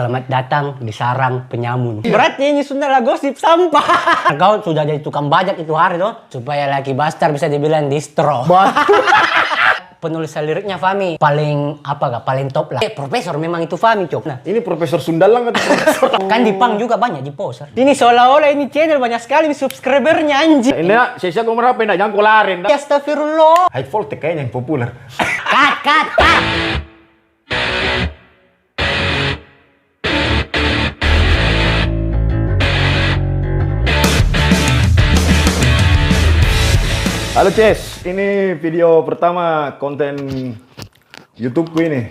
Selamat datang di sarang penyamun. Berarti ini sudah gosip sampah. Kau sudah jadi tukang bajak itu hari tuh. Supaya laki bastard bisa dibilang distro. Penulis liriknya Fahmi paling paling top lah. Profesor memang itu Fahmi cok. Nah, ini Profesor Sundalang atau Profesor? Kan di Pang juga banyak di poster. Ini seolah-olah ini channel banyak sekali subscribernya anjing. Ini saya kau merapa enggak jangan kolarin. Ya astagfirullah. High voltage kayaknya yang populer. Cut. Halo Ces, ini video pertama konten YouTube ku ini.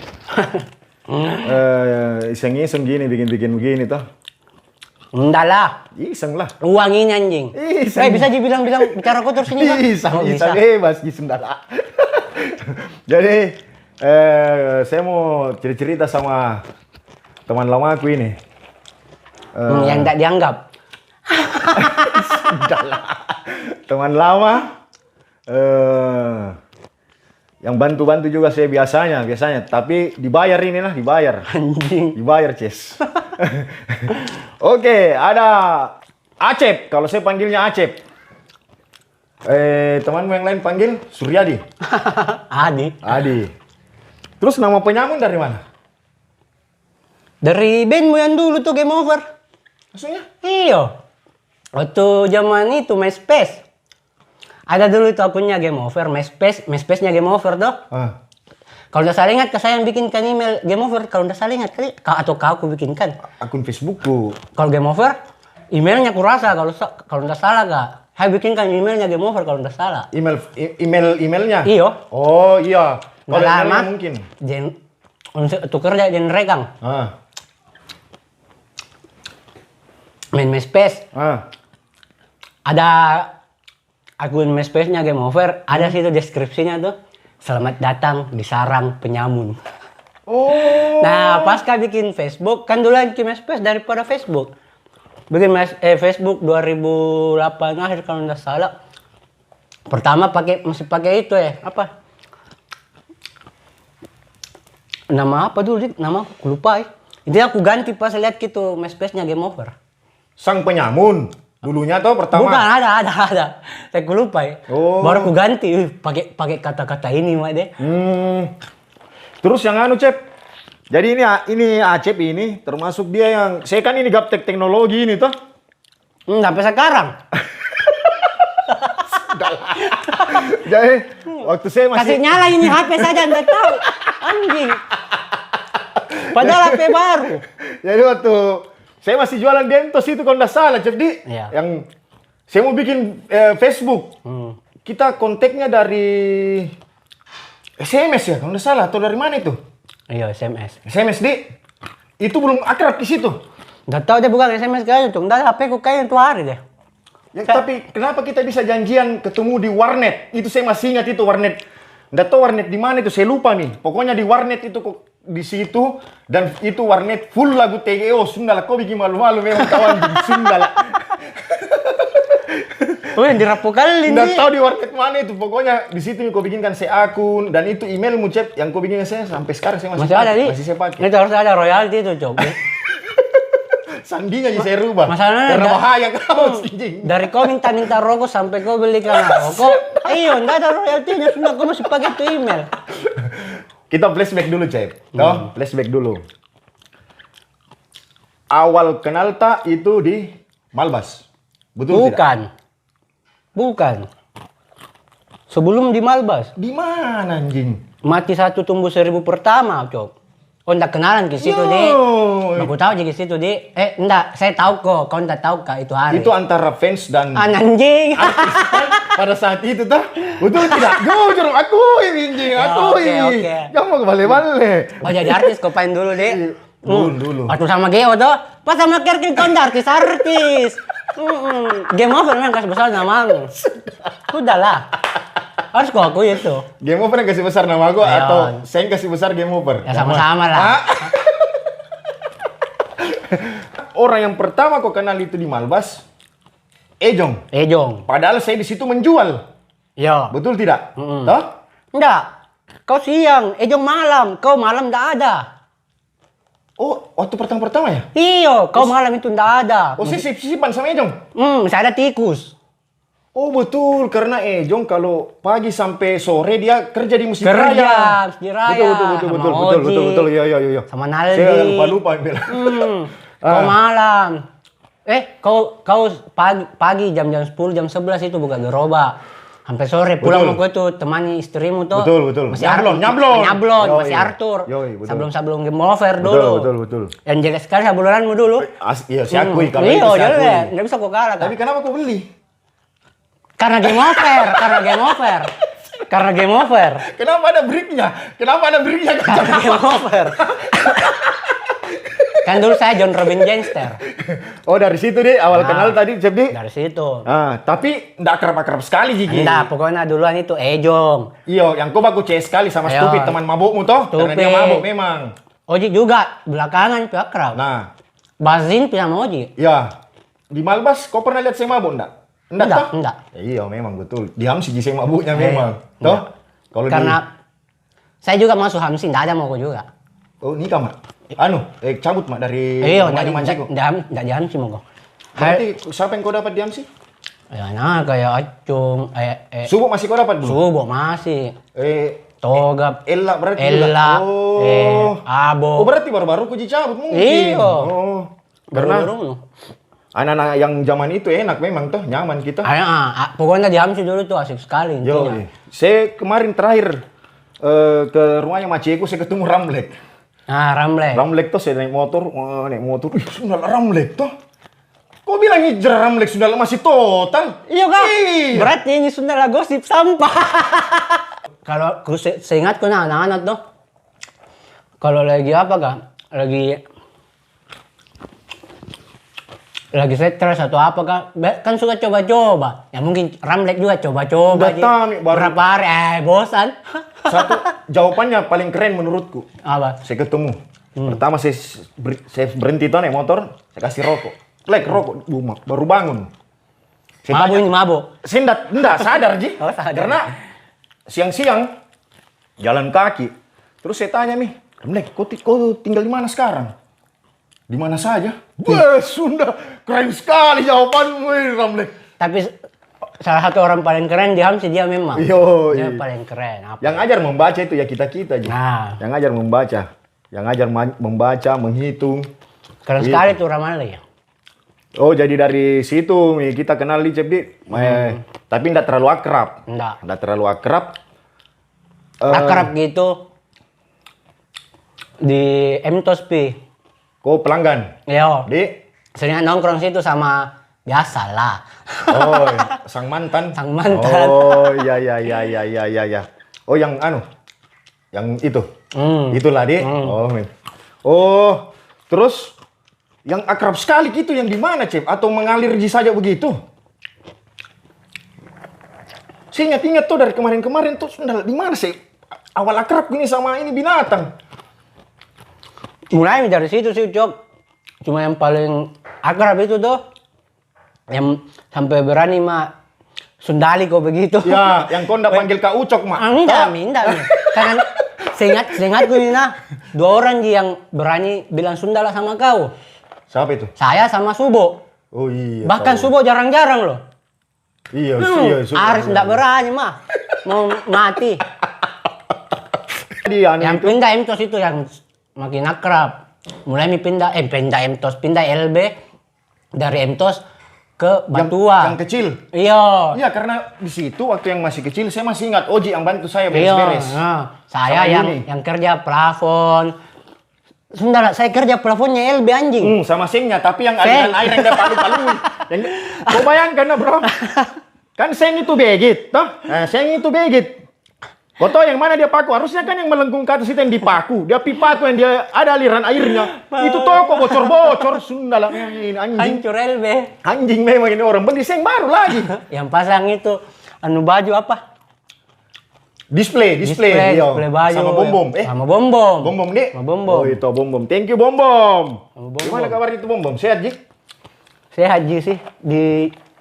Iseng-iseng gini, bikin begini toh. Enggak lah. Iseng lah. Uang ini anjing. Iseng. Bisa dibilang bicara kotor sini Pak? Iseng bebas, iseng dah. Jadi, saya mau cerita sama teman lama aku ini. Yang tidak dianggap. Sudah lah. Teman lama. Yang bantu-bantu juga saya biasanya, tapi dibayar dibayar. Anjing. Dibayar, Ces. Oke, ada Acep, kalau saya panggilnya Acep. Temanmu yang lain panggil Suryadi. Adi. Terus nama penyamun dari mana? Dari bandmu yang dulu tuh Game Over. Maksudnya? Iya. Waktu zaman itu MySpace. Ada dulu itu akunnya Game Over, MySpace-nya Game Over tuh. Kalau udah salah ingat, saya yang bikinkan email Game Over. Kalau udah salah ingat kali, atau kau aku bikinkan. Akun Facebookku. Kalau Game Over, emailnya kurasa kalau udah salah kak. Saya bikinkan emailnya Game Over kalau udah salah. Emailnya? Iya. Oh iya. Kalau lama mungkin. Untuk kerja dan regang. Main MySpace. Ada akun MySpace-nya Game Over, ada situ deskripsinya tuh. Selamat datang di sarang penyamun. Oh. Nah, pasca bikin Facebook, kan dulu yang bikin MySpace daripada Facebook. Bikin Facebook 2008 akhir kalau nggak salah. Pertama masih pakai itu apa? Nama apa dulu? Nama aku lupa Ini aku ganti pas lihat gitu MySpace-nya Game Over. Sang penyamun. Dulunya tuh pertama. Bukan, ada. Saya lupa Oh. Baru aku ganti, pakai kata-kata ini mak deh. Terus yang Cep. Jadi ini Acep ini termasuk dia yang saya kan ini gaptek teknologi ini toh. Sampai sekarang. Jadi waktu saya masih Kasih nyala ini HP saja Anda tahu. Anjing. Padahal HP baru. Jadi waktu saya masih jualan Dentos itu kalau nggak salah, jadi yang saya mau bikin Facebook. Kita kontaknya dari SMS ya, kalau nggak salah, atau dari mana itu? Iya, SMS. SMS itu belum akrab di situ. Nggak tahu dia bukan SMS kayaknya tuh. Nggak HP ku kayaknya tuh hari deh. Ya, tapi kenapa kita bisa janjian ketemu di warnet? Itu saya masih ingat itu warnet. Nggak tahu warnet di mana itu, saya lupa nih. Pokoknya di warnet itu di situ, dan itu warnet full lagu TGO Sunda lah. Kau bikin malu-malu memang kawan di Sunda lah. Oh, yang dirapu kali Nggak tahu di warnet mana itu. Pokoknya di situ kau bikinkan saya akun, dan itu emailmu Cep yang kau bikinkan saya sampai sekarang saya masih ada nih. Masih saya pakai. Itu harus ada royalti itu cok. Sandinya saya rubah. Masalahnya karena bahaya kau. Dari kau minta rokok sampai kau belikan rokok. Iya, nggak ada royaltinya. Sudah kau masih pakai itu email. Kita flashback dulu, Cep. Flashback dulu. Awal kenal tak itu di Malbas. Betul tidak? Bukan. Sebelum di Malbas. Di mana anjing? Mati satu tumbuh 1000 pertama, cok. Oh, enggak kenalan ke situ, Dek. Aku tahu aja ke situ, Dek. Enggak, saya tahu kok. Kau enggak tahu kak itu hari. Itu antara fans dan anjing. pada saat itu tuh. Betul tidak? Jujur, aku anjing, aku ini. Jangan mau balik-balik. Oh, jadi artis kau pain dulu, Dek. Dulu. Waktu sama Geo tuh, pas sama Kerkin kau artis. Game Over memang kasih besar namamu. Sudahlah. Harus kau akui itu. Game Over yang kasih besar nama aku atau saya yang kasih besar Game Over? Ya sama-sama lah. Orang yang pertama kau kenal itu di Malbas, Ejong. Padahal saya di situ menjual. Iya. Betul tidak? Toh? Enggak. Kau siang, Ejong malam. Kau malam enggak ada. Oh, waktu pertama-pertama ya? Iyo, kau malam itu ndak ada. Oh, sisip-sisipan sama Ejong? Masih ada tikus. Oh betul, karena Ejong kalau pagi sampai sore dia kerja di Masjid Kerja, Raya. Masjid Raya. Betul, iya. Sama Naldi. Saya lupa bilang. Kau malam. Kau pagi jam 10, jam 11 itu buka gerobak. Sampai sore pulang mau itu temani istrimu tuh. Betul. Masih Nyablon. Masih Arthur. Betul. Sebelum game over dulu. Betul. Yang jelek sekali sabulanmu dulu. Iya, saya akui kalau itu Iya, saya akui. jelek. Nggak bisa kau kalah. Tapi kenapa kau beli? Karena game over. Karena game over. Kenapa ada breaknya? Karena game over. Kan dulu saya John Robin Jenster. Oh, dari situ deh awal kenal tadi, Cep di. Dari situ. Tapi enggak akrab-akrab sekali, Jiki. Enggak, pokoknya duluan itu Ejong. Iya, yang kau baku CS sekali sama Ayo. Stupid, teman mabukmu toh. Karena dia Stupid. mabuk memang. Oji juga, belakangan itu akrab. Nah, Bazin pindah sama Oji. ya. Di Malbas, kau pernah lihat saya mabuk enggak? Toh? Enggak. Iya, memang betul. Di Hamsi saya mabuknya memang. Toh? Kalau Karena saya juga masuk Hamsi, enggak ada mau aku juga. Oh, nikah, Mak. Cabut, Mak, dari Iya, rumahnya Manciko. enggak di Hamsi mau kok. Berarti siapa yang kau dapat di Hamsi? Ya, nah kayak Acung, Subuh masih kau dapat belum? Subo masih. Togap, Ella berarti Ella, juga. Abo. Oh, berarti baru-baru kuji cabut mungkin. Iya. Oh. Karena Baru-baru. anak-anak yang zaman itu enak memang tuh, nyaman kita. Pokoknya di Hamsi dulu tuh asik sekali Yo, intinya. saya kemarin terakhir ke rumahnya Maciku saya ketemu Ramlek. Ramlek. Ramlek tuh saya naik motor, ih sudah Ramlek tuh. Kok bilang hijrah Ramlek sudah masih total? Iya kak. Iya. Berarti ini sudah gosip sampah. Kalau seingatku nah anak-anak tuh, kalau lagi apa kak? Lagi stres atau apa kak? Kan suka coba-coba. Ya mungkin Ramlek juga coba-coba. Udah tahu, Berapa hari? Bosan. Satu jawabannya paling keren menurutku. Apa? Saya ketemu. Pertama saya berhenti tuh naik motor, saya kasih rokok. Lek rokok, baru bangun. Saya Mabuk ini mabuk. Saya enggak sadar, Ji. Oh, sadar. Karena siang-siang jalan kaki. Terus saya tanya, Ramlek, kau tinggal di mana sekarang? Di mana saja? Wah, Sunda. Keren sekali jawabanmu, Ramlek. Tapi salah satu orang paling keren di Hamsi dia memang. Dia paling keren. Apa? Yang ajar membaca itu ya kita-kita, Ji. Nah. Yang ajar membaca. Yang ajar membaca, menghitung. Keren sekali tuh Ramli ya. Oh, jadi dari situ kita kenal di Cep Di. Tapi enggak terlalu akrab. Enggak terlalu akrab. Akrab gitu di Mtos Pi. Kau pelanggan? Yo. Di? Sering nongkrong situ sama biasa lah. Oh, sang mantan. Sang mantan. Oh, iya. Oh, yang yang itu. Itulah, Di. Oh, terus yang akrab sekali gitu yang di mana, Cep? Atau mengalir saja begitu? Saya ingat tuh dari kemarin-kemarin tuh di mana sih awal akrab gini sama ini binatang? Mulai dari situ sih, Cok. Cuma yang paling akrab itu tuh yang sampai berani sundali kok begitu. Ya, yang kau ndak panggil Kak Ucok, Mak. Enggak. Karena seingatku ini dua orang yang berani bilang Sundala sama kau. Siapa itu? Saya sama Subo. Oh iya. Bahkan Subo jarang-jarang loh. Iya. Aris enggak berani mau mati. Yang pindah Mtos itu yang makin akrab. Mulai pindah Mtos, pindah LB dari Mtos ke Batua. Yang kecil. Iya. Iya, karena di situ waktu yang masih kecil saya masih ingat Oji yang bantu saya Iya. beres-beres. Saya yang kerja plafon. Sebentar, saya kerja plafonnya LB anjing. Sama sengnya, tapi yang aliran air yang palu-palu. Kau bayangkan, bro. Kan seng itu begit, toh? Nah, seng itu begit. Kau tahu yang mana dia paku? Harusnya kan yang melengkung ke atas itu yang dipaku. Dia pipa tuh yang dia ada aliran airnya. Itu toko bocor-bocor. Sundala. Anjing. Hancur LB. Anjing memang ini orang. Beli seng baru lagi. Yang pasang itu, baju apa? Display baju. Sama bom-bom. Sama bom-bom. Bom-bom, Dek. Sama bom-bom. Oh, itu bom-bom. Thank you, bom-bom. Bom-bom. Gimana kabar itu bom-bom? Sehat, Jik? Saya haji sih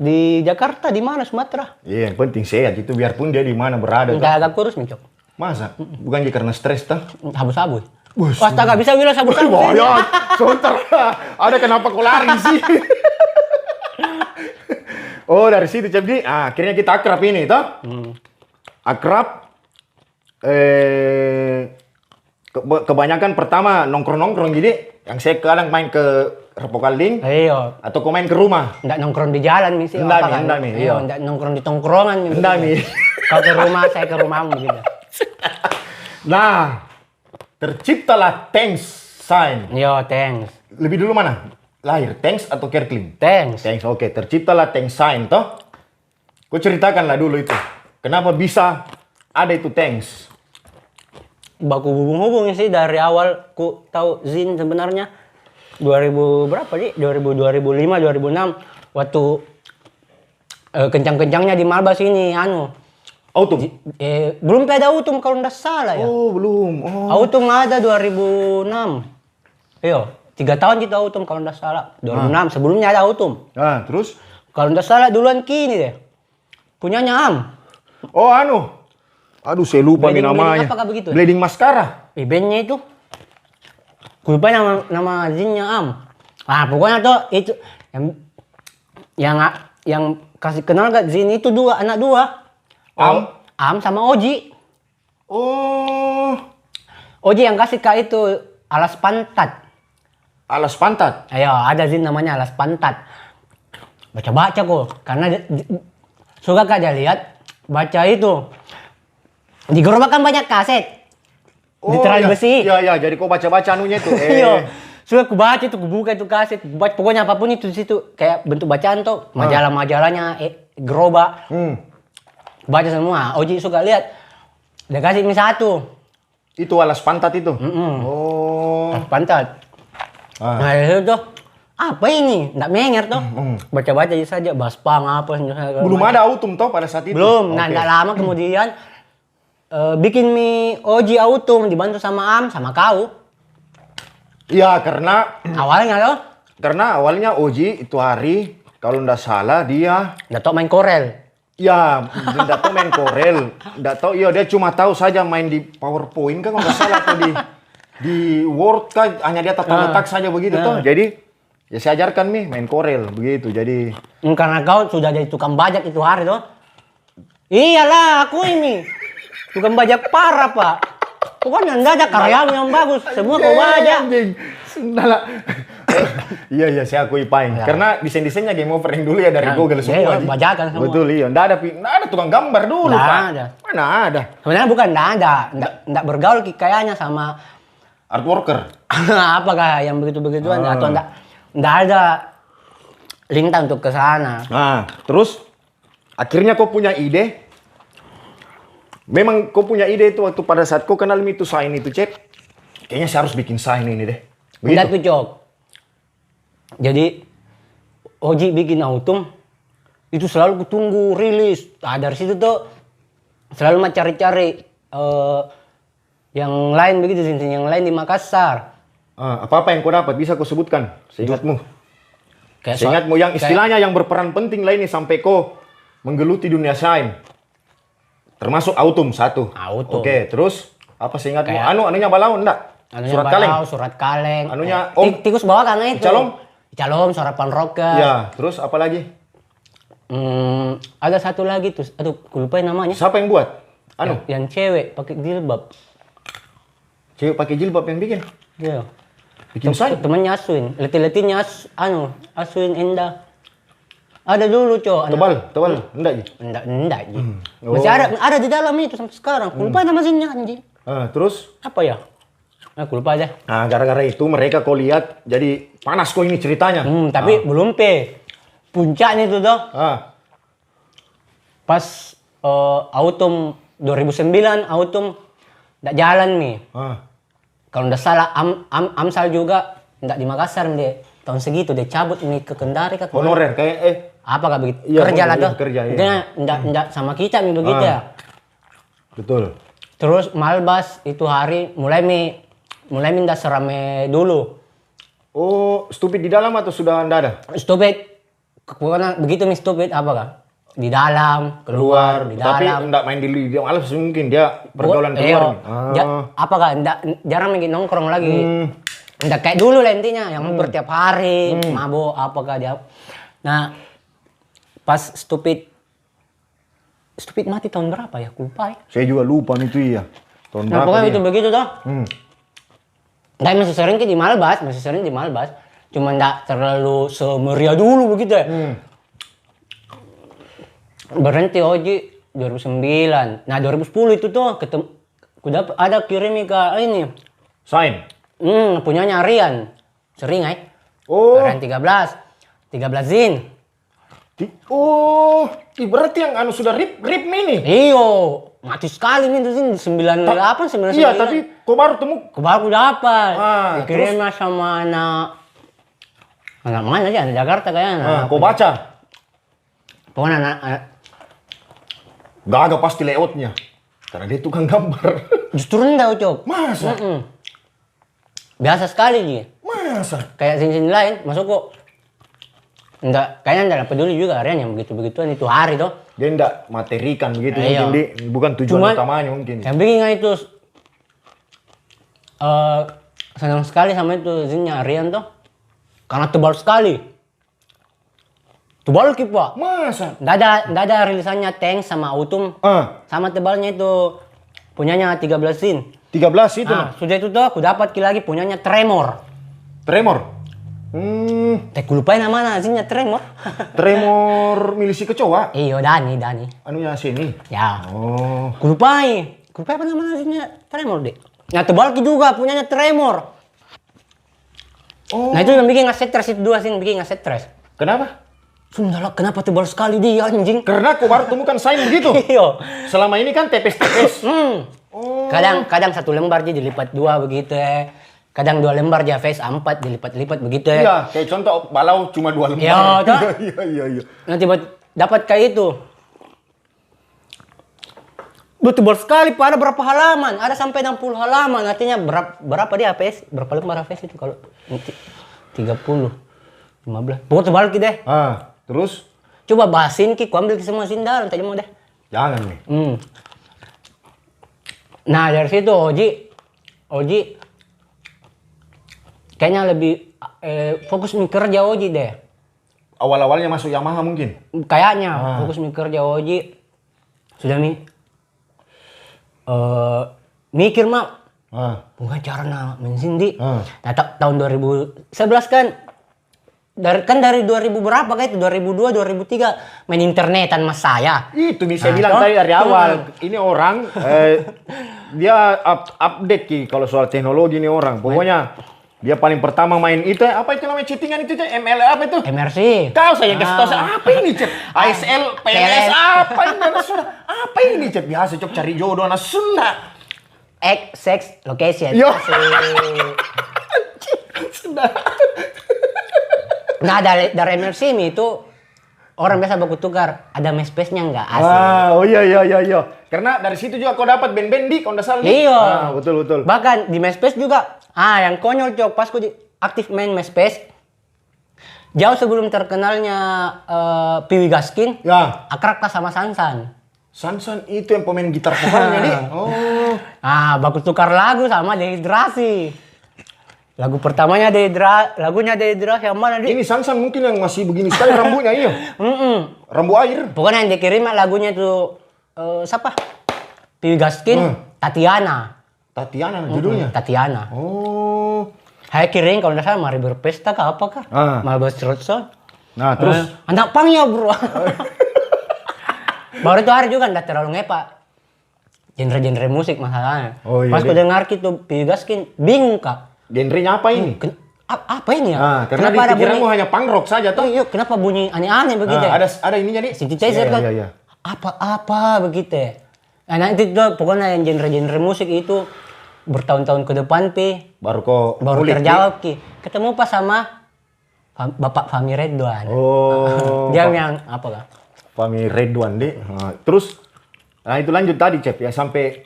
di Jakarta, di mana Sumatera? Iya, yang penting sehat itu biarpun dia di mana berada. Enggak agak kurus nih, Cok. Masa? Bukan karena stres, toh? Habu-habu. Astaga, bisa bilang sabu-sabu. Bahaya, sebentar. Ada kenapa kau lari sih? Oh, dari situ jadi akhirnya kita akrab ini, toh? Akrab. Kebanyakan pertama nongkrong-nongkrong jadi yang saya kadang main ke Repokalding Iya. atau kau main ke rumah. Nggak nongkrong di jalan misi. Nggak, Mi. Iya, nggak nongkrong di tongkrongan. Nggak, Mi. Kau ke rumah, saya ke rumahmu gitu. Nah, terciptalah thanks sign. Yo, thanks. Lebih dulu mana? Lahir, thanks atau Kerkling? Thanks. Thanks, oke. Terciptalah thanks sign, toh? Kau ceritakanlah dulu itu. Kenapa bisa ada itu thanks? Baku hubung-hubung sih dari awal ku tahu Zin sebenarnya 2000 berapa sih? 2005, 2006 waktu kencang-kencangnya di Malbas ini Autumn? belum ada Autumn kalau nggak salah ya. Oh, belum. Oh. Autumn ada 2006. Iya, 3 tahun kita Autumn kalau nggak salah. 2006 sebelumnya ada Autumn. Nah, terus? Kalau nggak salah duluan Kini deh. Punyanya Am. Oh, aduh, saya lupa nih namanya. Apakah begitu? Bleeding Mascara. Bandnya itu. Gue lupa nama Zinnya Am. Pokoknya tuh itu yang kasih kenal gak Zin itu anak dua. Am sama Oji. Oh. Oji yang kasih kak itu alas pantat. Alas pantat? Ayo, ada Zin namanya alas pantat. Baca-baca kok. Karena suka kak dia lihat. Baca itu. Di gerobak kan banyak kaset. Oh, Di teral besi. Iya, jadi kau baca-baca anunya itu. Iya. Suka aku baca itu, aku buka itu kaset. Pokoknya apapun itu di situ. Kayak bentuk bacaan tuh. Majalah-majalahnya, gerobak. Baca semua. Oji suka lihat. Dia kasih ini satu. Itu alas pantat itu? Oh. Alas pantat. Nah itu tuh. Apa ini? Nggak menger tuh. Baca-baca saja. Baspang apa. Belum ada Autumn toh pada saat itu? Belum. Nah nggak lama kemudian. Bikin mie Oji Autumn dibantu sama Am sama kau. Iya, karena awalnya Oji itu hari kalau ndak salah dia Dato main korel. ya, ndak tahu main korel, ndak tahu iya dia cuma tahu saja main di PowerPoint kan kalau ndak salah atau di Word kan hanya dia letak saja begitu toh. Jadi ya saya ajarkan main korel begitu. Jadi Karena kau sudah jadi tukang bajak itu hari tuh. Iyalah aku ini. Tukang bajak parah, Pak. Pokoknya enggak ada karyawan yang bagus. Semua kau bajak. Iya, saya akui paling. Karena desain-desainnya Game Over yang dulu ya dari Google semua. Iya, bajakan semua. Betul, iya. Nggak ada tukang gambar dulu, Nggak Pak. ada. Mana ada. Sebenarnya bukan enggak ada. Enggak bergaul kayaknya sama Art worker. apakah yang begitu-begituan atau enggak ada lintang untuk ke sana. Nah, terus akhirnya kau punya ide. Memang kau punya ide itu waktu pada saat kau kenal itu sign itu, Cep. Kayaknya saya harus bikin sign ini deh. Enggak tuh, Cok. Jadi Oji bikin Autumn itu selalu kutunggu rilis. Nah, dari situ tuh selalu mencari-cari yang lain begitu, yang lain di Makassar. Apa-apa yang kau dapat bisa kau sebutkan seingatmu. Kayak Seingatmu yang istilahnya yang berperan penting lainnya sampai kau menggeluti dunia sign. Termasuk Autumn satu. Autumn. Oke, terus apa seingatmu? Kayak- Anunya Balau enggak? Anunya Surat Balau, kaleng. Surat kaleng. Anunya Tikus bawa karena itu. Calom, Sarapan Rocker. Ya, terus apa lagi? Ada satu lagi tuh, aduh, gue lupa namanya. Siapa yang buat? Yang cewek pakai jilbab. Cewek pakai jilbab yang bikin. Iya. Bikin sign. Temennya Aswin, leti-letinya Aswin Indah. Ada dulu, Cok. Tebal, enggak Ji? Enggak, Ji. Masih ada di dalam itu sampai sekarang. Gue lupa nama sihnya, anjing. Terus? Apa ya? Gue lupa aja. Nah, gara-gara itu mereka kau lihat jadi panas kok ini ceritanya. Tapi belum puncaknya itu tuh. Pas Autumn 2009 Autumn enggak jalan nih. Kalau enggak salah Amsal juga enggak di Makassar dia. Tahun segitu dia cabut nih ke Kendari ke Honorer kayak apa gak begitu? Iya, kerja lah tuh. Kerja, iya. Dia enggak sama kita nih begitu ya. Betul. Terus Malbas itu hari mulai minta serame dulu. Oh, stupid di dalam atau sudah enggak ada? Stupid. Pokoknya begitu nih stupid apa kah? di dalam, keluar, di Tapi dalam. enggak main di malam mungkin dia pergaulan keluar nih. Apa kan? Jarang main nongkrong lagi. Nggak kayak dulu lah intinya, yang hampir tiap hari, mabok, apakah dia. Nah, pas Stupid mati tahun berapa ya? Aku lupa ya. Saya juga lupa nih tuh ya. Tahun Nah, berapa pokoknya dia? itu begitu toh. Nah, masih sering di Malbas, Cuma nggak terlalu semeriah dulu begitu ya. Berhenti Oji 2009. Nah, 2010 itu tuh ada kirim ke ini. Sign. Punyanya Rian. Sering Oh. Rian 13 Zin. Berarti yang anu sudah rip mini. Iyo, mati sekali nih itu Zin 98 99. Iya, tapi kok baru temu? Baru dapat. Dikirimnya Terus? sama anak mana sih? Anak Jakarta kayaknya. Kau baca? Pokoknya anak Gagah pasti layoutnya. Karena dia tukang gambar. justru enggak, Cok. Masa? Biasa sekali dia. Masa? Kayak Zin lain, masuk kok. Enggak, kayaknya enggak peduli juga Rian yang begitu-begituan itu hari toh. Dia enggak materikan begitu Iya. mungkin bukan tujuan Cuman, utamanya mungkin. Yang bikin itu senang sekali sama itu Zinnya Rian toh. Karena tebal sekali. Tebal Pak. Masa? Nggak ada rilisannya Tank sama Autumn. Sama tebalnya itu punyanya 13 Zin. 13 itu. Nah, sudah itu tuh aku dapat lagi punyanya Tremor. Tremor. Aku lupain namanya Zinnya Tremor. Tremor milisi kecoa. Iya, Dani. Anunya sini. Ya. Oh. Aku lupain apa namanya Zinnya Tremor deh. Nah, tebal juga punyanya Tremor. Oh. Nah, itu yang bikin nggak stres itu dua Zin, bikin nggak stres. Kenapa? Sudahlah, kenapa tebal sekali dia anjing? Karena kau baru temukan sign begitu. Iya. Selama ini kan tepes-tepes. Oh. Kadang satu lembar dia dilipat dua begitu ya. Kadang 2 lembar dia face 4 dilipat-lipat begitu ya. Iya, kayak contoh balau cuma 2 lembar. Iya, toh? Iya. Nanti dapat kayak itu. Duh, tebal sekali, pada berapa halaman? Ada sampai 60 halaman. Artinya berapa dia APS? Berapa lembar APS itu kalau 30, 15. Pokoknya tebal kita. Terus? Coba bahasin Ki, ku ambil semua sindal, tadi mau deh. Jangan nih. Nah, dari situ Oji kayaknya lebih fokus kerja Oji deh. Awal-awalnya masuk Yamaha mungkin? Kayaknya fokus kerja Oji. Sudah mikir mak. Bukan cara bensin di. Nah, tahun 2011 kan. Dari 2000 berapa kayak itu? 2002, 2003 main internetan mas saya. Itu bisa bilang tadi dari awal. Ini orang dia update Ki kalau soal teknologi ini orang. Pokoknya dia paling pertama main itu apa itu namanya chattingan itu ML apa itu? MRC. Kau saya kasih tahu apa ini Cep? ASL, PLS apa ini anak Sunda? Apa ini Cep? Biasa Cep cari jodoh anak Sunda. Sex location. Yo. Sunda. Nah, dari MRC itu orang biasa baku tukar, ada MySpace-nya enggak? Asik. Oh iya. Karena dari situ juga kau dapat band-band di, kau ndak salah. Iya. Betul. Bahkan di MySpace juga, yang konyol Cok, pas ku aktif main MySpace, jauh sebelum terkenalnya Piwi Gaskin, akrab sama Sansan. Sansan itu yang pemain gitar vokalnya nih. Oh. Baku tukar lagu sama Dehidrasi. Lagu pertamanya lagunya Dehidrasi yang mana, Di? Ini Sansan mungkin yang masih begini sekali rambutnya, iya. Rambu air. Pokoknya yang dikirim lagunya itu siapa? Piwi Gaskin, Tatiana judulnya. Tatiana. Oh. Saya kirim kalau tidak salah mari berpesta kah apa kah? Malbas Rodson. Nah, terus anak pang ya, Bro. Baru itu hari juga enggak terlalu ngepak. Genre-genre musik masalahnya. Oh, iya, Pas ku dengar gitu Piwi Gaskin, bingung Kak. Genrenya apa ini? Apa ini ya? Karena di pikiranmu hanya punk rock saja toh. Iya, kenapa bunyi aneh-aneh begitu? Ada ininya nih. Synthesizer kan? Iya. Apa begitu ya? Nah, nanti tuh pokoknya yang genre-genre musik itu bertahun-tahun ke depan baru terjawab Ki. Ketemu pas sama Bapak Fahmi Redwan. Oh. Dia yang apa Kak? Fahmi Redwan deh. Terus itu lanjut tadi Cep ya sampai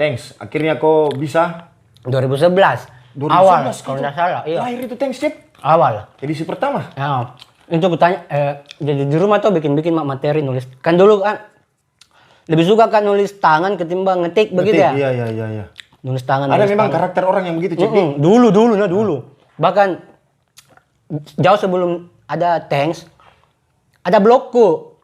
thanks. Akhirnya kau bisa 2011 awal kalau nggak salah. Iya. Lahir itu thanks Cep. Awal. Edisi pertama. Ya. Itu kutanya, jadi di rumah tuh bikin materi nulis. Kan dulu kan lebih suka kan nulis tangan ketimbang ngetik begitu ya. Iya. Nulis tangan. Ada nulis memang tangan. karakter orang yang begitu, Cep. Dulu. Bahkan jauh sebelum ada Thanks, ada blogku.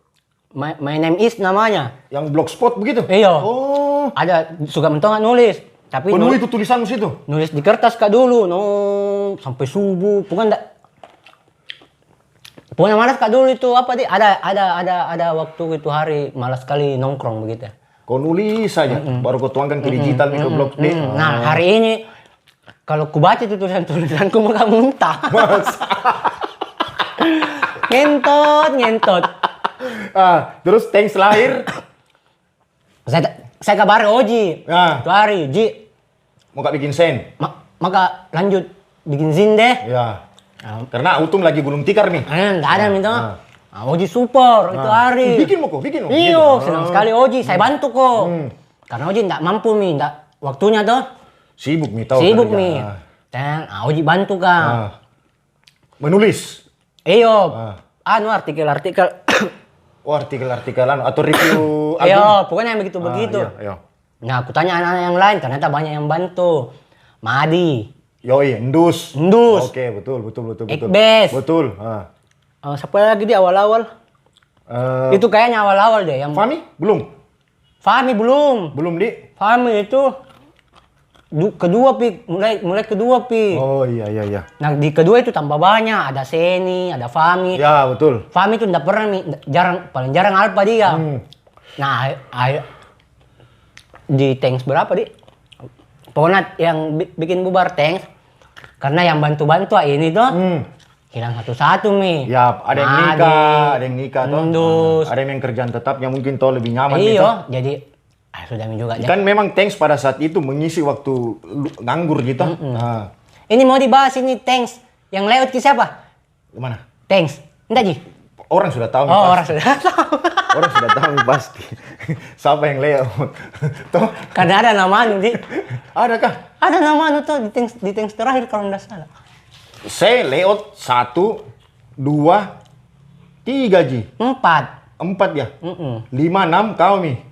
My name is namanya. Yang blogspot begitu? Iya. Oh. Ada suka mentongan nulis. Tapi Penuh itu tulisanmu situ? nulis di kertas kak dulu, sampai subuh. Pokoknya malas kak dulu itu apa di ada waktu itu hari malas sekali nongkrong begitu. Kau nulis saja, baru kau tuangkan ke digital ke blog. Nah hari ini kalau ku baca itu tulisanku maka muntah. ngentot. Terus Thanks lahir. Saya kabari Oji. Itu hari, Ji. Mau gak bikin sen? Maka lanjut bikin zin deh. Ya. Karena Utum lagi belum tikar nih. Enggak ada minta. Oji super itu hari. Bikin mo. Iyo, senang sekali Oji. Saya bantu kok. Karena Oji enggak mampu mi, enggak waktunya tuh. Sibuk mi tahu. Sibuk mi. Dan Oji bantu kan. Menulis. Iyo. Artikel. Oh, artikel-artikelan atau review album. Iya, pokoknya yang begitu-begitu. Iya. Nah, aku tanya anak-anak yang lain, ternyata banyak yang bantu. Madi. Yoi, Endus. Oke, betul. Ekbes. Betul. Siapa lagi di awal-awal? Itu kayaknya awal-awal deh. Yang Fahmi? Belum? Fahmi belum. Belum, Di? Fahmi itu kedua pi, mulai kedua pi. Oh iya. Nah di kedua itu tambah banyak, ada Seni, ada Fahmi. Ya, betul. Fahmi itu nggak pernah paling jarang alfa dia. Nah, di Thanks berapa di? Pokoknya yang bikin bubar Thanks, karena yang bantu-bantu ini tuh hilang satu-satu mi. Ya, ada yang nikah toh. Ada yang kerjaan tetapnya mungkin toh lebih nyaman gitu. Iya, jadi sudah mi juga. Kan memang Thanks pada saat itu mengisi waktu nganggur gitu. Ini mau dibahas ini Thanks. Yang layout ke siapa? Gimana? Thanks. Enggak, Ji? Orang sudah tahu. Orang sudah tahu. Orang sudah tahu pasti. Siapa yang layout? Toh? Karena ada nama Di. Adakah? Ada nama tuh di Thanks terakhir kalau enggak salah. Saya layout 1, 2, 3 Ji. 4 ya? 5, 6 kau Mi.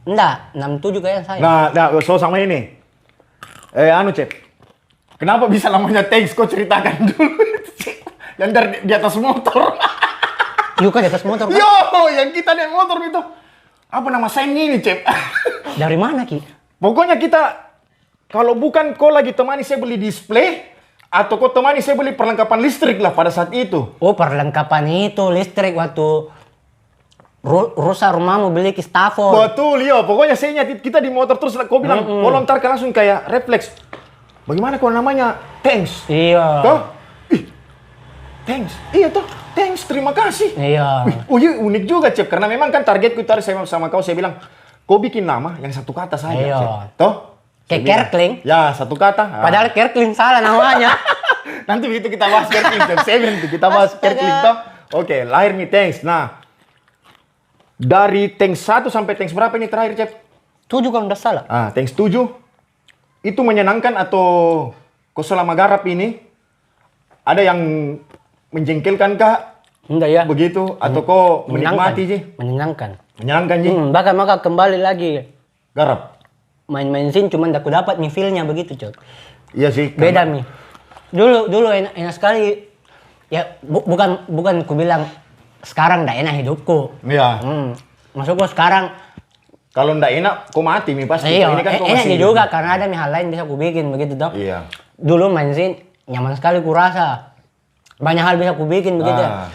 Enggak, 6, 7 kayak saya. Nah, so sama ini. Cep. Kenapa bisa namanya Thanks? Kau ceritakan dulu. Yang dari di atas motor. Yuk kan di atas motor kan? Yo, yang kita naik motor itu. Apa nama sign ini, Cep? Dari mana, Ki? Pokoknya kita, kalau bukan kau lagi temani saya beli display, atau kau temani saya beli perlengkapan listrik lah pada saat itu. Oh, perlengkapan itu listrik waktu rusak rumahmu beli ke Stafford. Betul, iya. Pokoknya saya ingat kita di motor terus kau bilang, kau lontar kan langsung kayak refleks. Bagaimana kau namanya? Thanks. Iya. Toh? Thanks. Iya toh. Thanks, terima kasih. Iya. Iya unik juga, Cep. Karena memang kan targetku tadi saya sama kau, saya bilang, kau bikin nama yang satu kata saja, iya. Cep. Toh? Kayak Kerkling. Ya, satu kata. Padahal Kerkling salah namanya. Nanti begitu kita bahas Kerkling, Cep. Kita bahas Kerkling toh. Oke, lahir nih Thanks. Nah, dari Thanks 1 sampai Thanks berapa ini terakhir, Cep? 7 kalau nggak salah. Thanks 7. Itu menyenangkan atau kau selama garap ini ada yang menjengkelkan kah? Enggak ya. Begitu atau kau menikmati sih? Menyenangkan. Menyenangkan sih. Bahkan maka kembali lagi Garap. main-main scene cuman aku dapat nih feel-nya begitu, Cok. Iya sih. Beda nih. Dulu enak sekali. Ya bukan ku bilang sekarang ndak enak hidupku. Iya. Maksudku sekarang kalau ndak enak, kau mati nih pasti. iya, Ini kan kau enaknya masih juga karena ada hal lain bisa ku bikin begitu toh. Iya. Dulu main scene nyaman sekali ku rasa. Banyak hal bisa ku bikin begitu ya.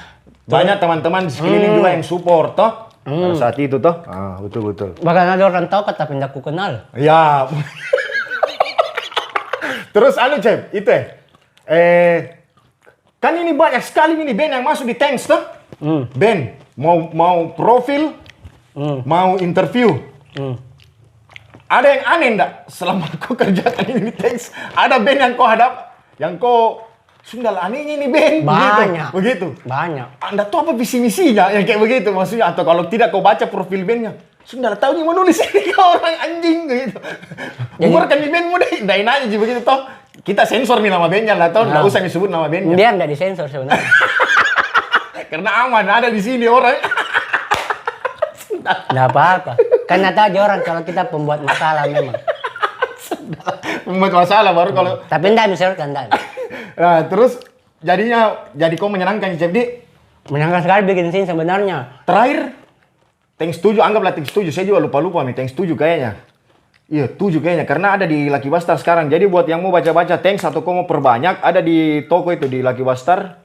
Banyak teman-teman di sekeliling juga yang support toh. Pada saat itu toh. Betul. Bahkan ada orang tahu tapi ndak ku kenal. Ya. Terus Cep, itu kan ini banyak sekali ini band yang masuk di Thanks toh. Band mau profil, mau interview. Ada yang aneh ndak selama kau kerjakan ini di Thanks? Ada band yang kau hadap, yang kau sundal anehnya ini band begitu. Banyak. Anda tahu apa visi misinya yang kayak begitu maksudnya, atau kalau tidak kau baca profil bandnya, Sundal tahu nih mau nulis ini kau orang anjing gitu. Bubarkan di bandmu deh, dain aja begitu toh. Kita sensor nih nama bandnya lah toh, nggak usah disebut nama bandnya. Biar nggak disensor sebenarnya. Karena aman, ada di sini orang. Nggak apa-apa. Kan tahu aja orang kalau kita pembuat masalah memang. Membuat masalah baru kalau. Tapi enggak misalkan enggak. Nah, terus jadi kau menyenangkan Cep Di. Menyenangkan sekali bikin scene sebenarnya. Terakhir, tank 7, anggaplah tank 7. Saya juga lupa nih, tank 7 kayaknya. Iya, 7 kayaknya. Karena ada di Lucky Bastar sekarang. Jadi buat yang mau baca-baca tank atau kau mau perbanyak, ada di toko itu di Lucky Bastar.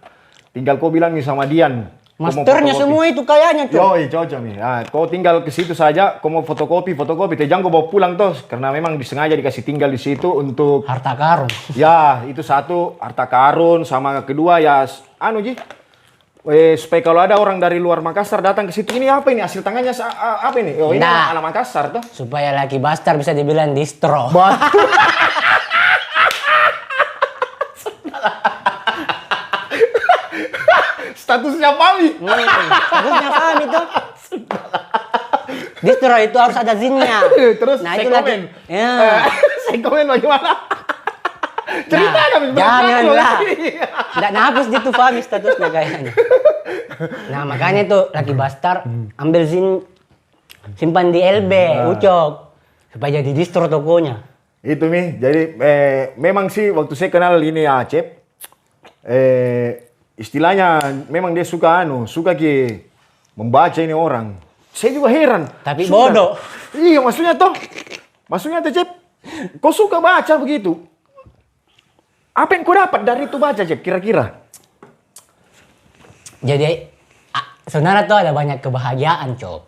Tinggal kau bilang nih sama Dian. Masternya semua itu kayaknya tuh. Yoi, cocok nih. Nah, kau tinggal ke situ saja, kau mau fotokopi. Jangan kau bawa pulang tuh, karena memang disengaja dikasih tinggal di situ untuk Harta karun. ya, itu satu harta karun, sama kedua ya supaya kalau ada orang dari luar Makassar datang ke situ, ini apa ini hasil tangannya apa ini? Oh, ini Nah. anak Makassar tuh. Supaya Lucky Bastar bisa dibilang distro. Statusnya Pami. Statusnya paham itu. Distro itu harus ada zinnya. Terus Nah, saya itu komen. Ya. Saya komen bagaimana? Cerita kami Janganlah. Nggak nafas gitu Fahmi statusnya kayaknya. Nah makanya tuh Lucky Bastar ambil zin, simpan di LB, Ucok. Supaya jadi distro tokonya. Itu Mi, jadi memang sih waktu saya kenal ini Acep, istilahnya memang dia suka membaca ini orang. Saya juga heran. Tapi bodoh. Iya maksudnya Cep, kau suka baca begitu. Apa yang kau dapat dari itu baca Cep kira-kira? Jadi sebenarnya tuh ada banyak kebahagiaan, Cok.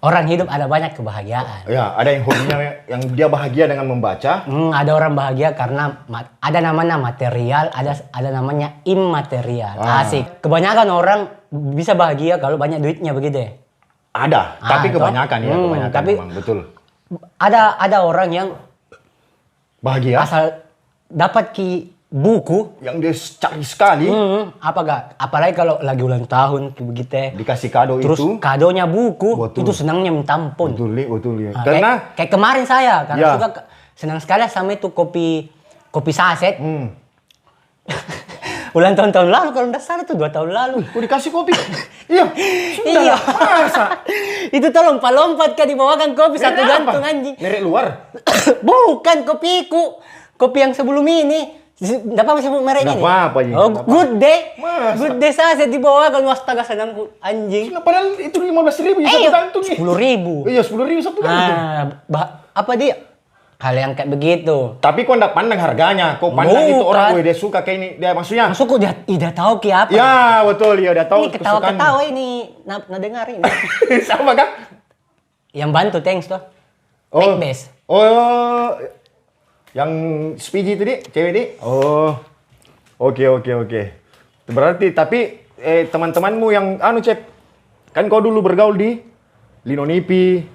Orang hidup ada banyak kebahagiaan. Ya, ada yang hobinya yang dia bahagia dengan membaca. Ada orang bahagia karena ada namanya material, ada namanya immaterial. Asik. Kebanyakan orang bisa bahagia kalau banyak duitnya begitu ya. Ada, tapi kebanyakan ya, kebanyakan tapi memang betul. Ada orang yang Bahagia asal dapat buku yang dia cari sekali, apalagi kalau lagi ulang tahun begitu ya. dikasih kado Terus itu. kadonya buku, Betul. itu senangnya minta ampun. Betul ya. Nah, Karena kayak kemarin saya karena Ya. suka senang sekali sama itu kopi saset. Ulang tahun lalu kalau nggak salah itu 2 tahun lalu. kok dikasih kopi? Iya. Sudah Iya. lah, masa? Itu tuh lompat-lompat kan dibawakan kopi satu Merek gantung apa? anjing. Merek luar. Bukan kopiku. Kopi yang sebelum ini. Nggak apa sebut mereknya Nggak nih? apa-apa, Ji. Oh, Nggak apa-apa. good day. Masa? Good day saset dibawakan. Astaga senangku anjing. Nah, padahal itu 15.000 satu gantung nih. 10.000. Iya, 10.000 satu gantung. Apa dia? Hal yang kayak begitu. Tapi kau nggak pandang harganya, kau pandang itu Bukan. orang, wih, dia suka kayak ini, dia maksudnya. Masuk udah tahu ki apa. Ya betul, ya udah tahu Ini ketawa-ketawa ini. Nah dengar ini. Sama kan? Yang bantu thanks tuh. Oh. Thank base. Oh, yang Spiji tadi, cewek ini. Oh, oke. Berarti tapi teman-temanmu yang Cep, kan kau dulu bergaul di Linonipi,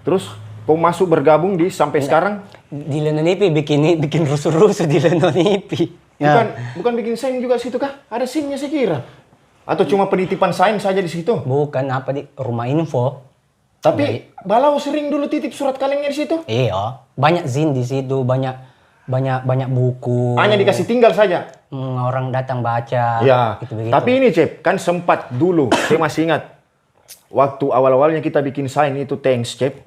terus kau masuk bergabung di sampai sekarang. Di Lenonipi bikin rusuh-rusuh di Lenonipi. Bukan bikin sign juga situ kah? Ada SIM-nya saya kira. Atau cuma penitipan sign saja di situ? Bukan apa di rumah info. Tapi Balau sering dulu titip surat kalengnya di situ. Iya, banyak zin di situ, banyak buku. Hanya dikasih tinggal saja. Orang datang baca. Ya. Gitu-begitu. Tapi ini Cep, kan sempat dulu, saya masih ingat. Waktu awal-awalnya kita bikin sign itu thanks Cep.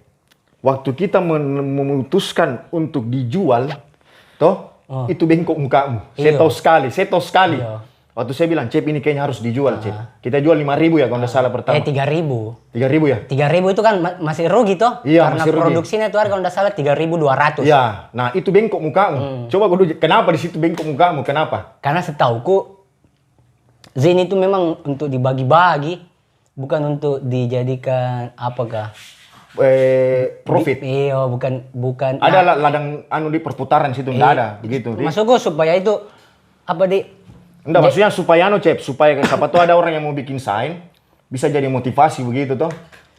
Waktu kita memutuskan untuk dijual, itu bengkok mukamu. Saya tahu sekali. Iya. Waktu saya bilang, Cep ini kayaknya harus dijual, Cep. Kita jual 5.000 ya kalau nggak salah pertama. 3.000. 3.000 ya? 3.000 itu kan masih rugi toh? Iya, Karena masih rugi. produksinya itu harga kalau nggak salah 3.200. Ya, nah itu bengkok mukamu. Coba kau dulu, kenapa di situ bengkok mukamu? Kenapa? Karena setauku zin itu memang untuk dibagi-bagi, bukan untuk dijadikan apakah? Profit. Iya, bukan. Ada ladang di perputaran situ, nggak ada begitu. Masukku supaya itu apa di? Enggak, maksudnya supaya Cep, supaya siapa tuh ada orang yang mau bikin sign, bisa jadi motivasi begitu toh.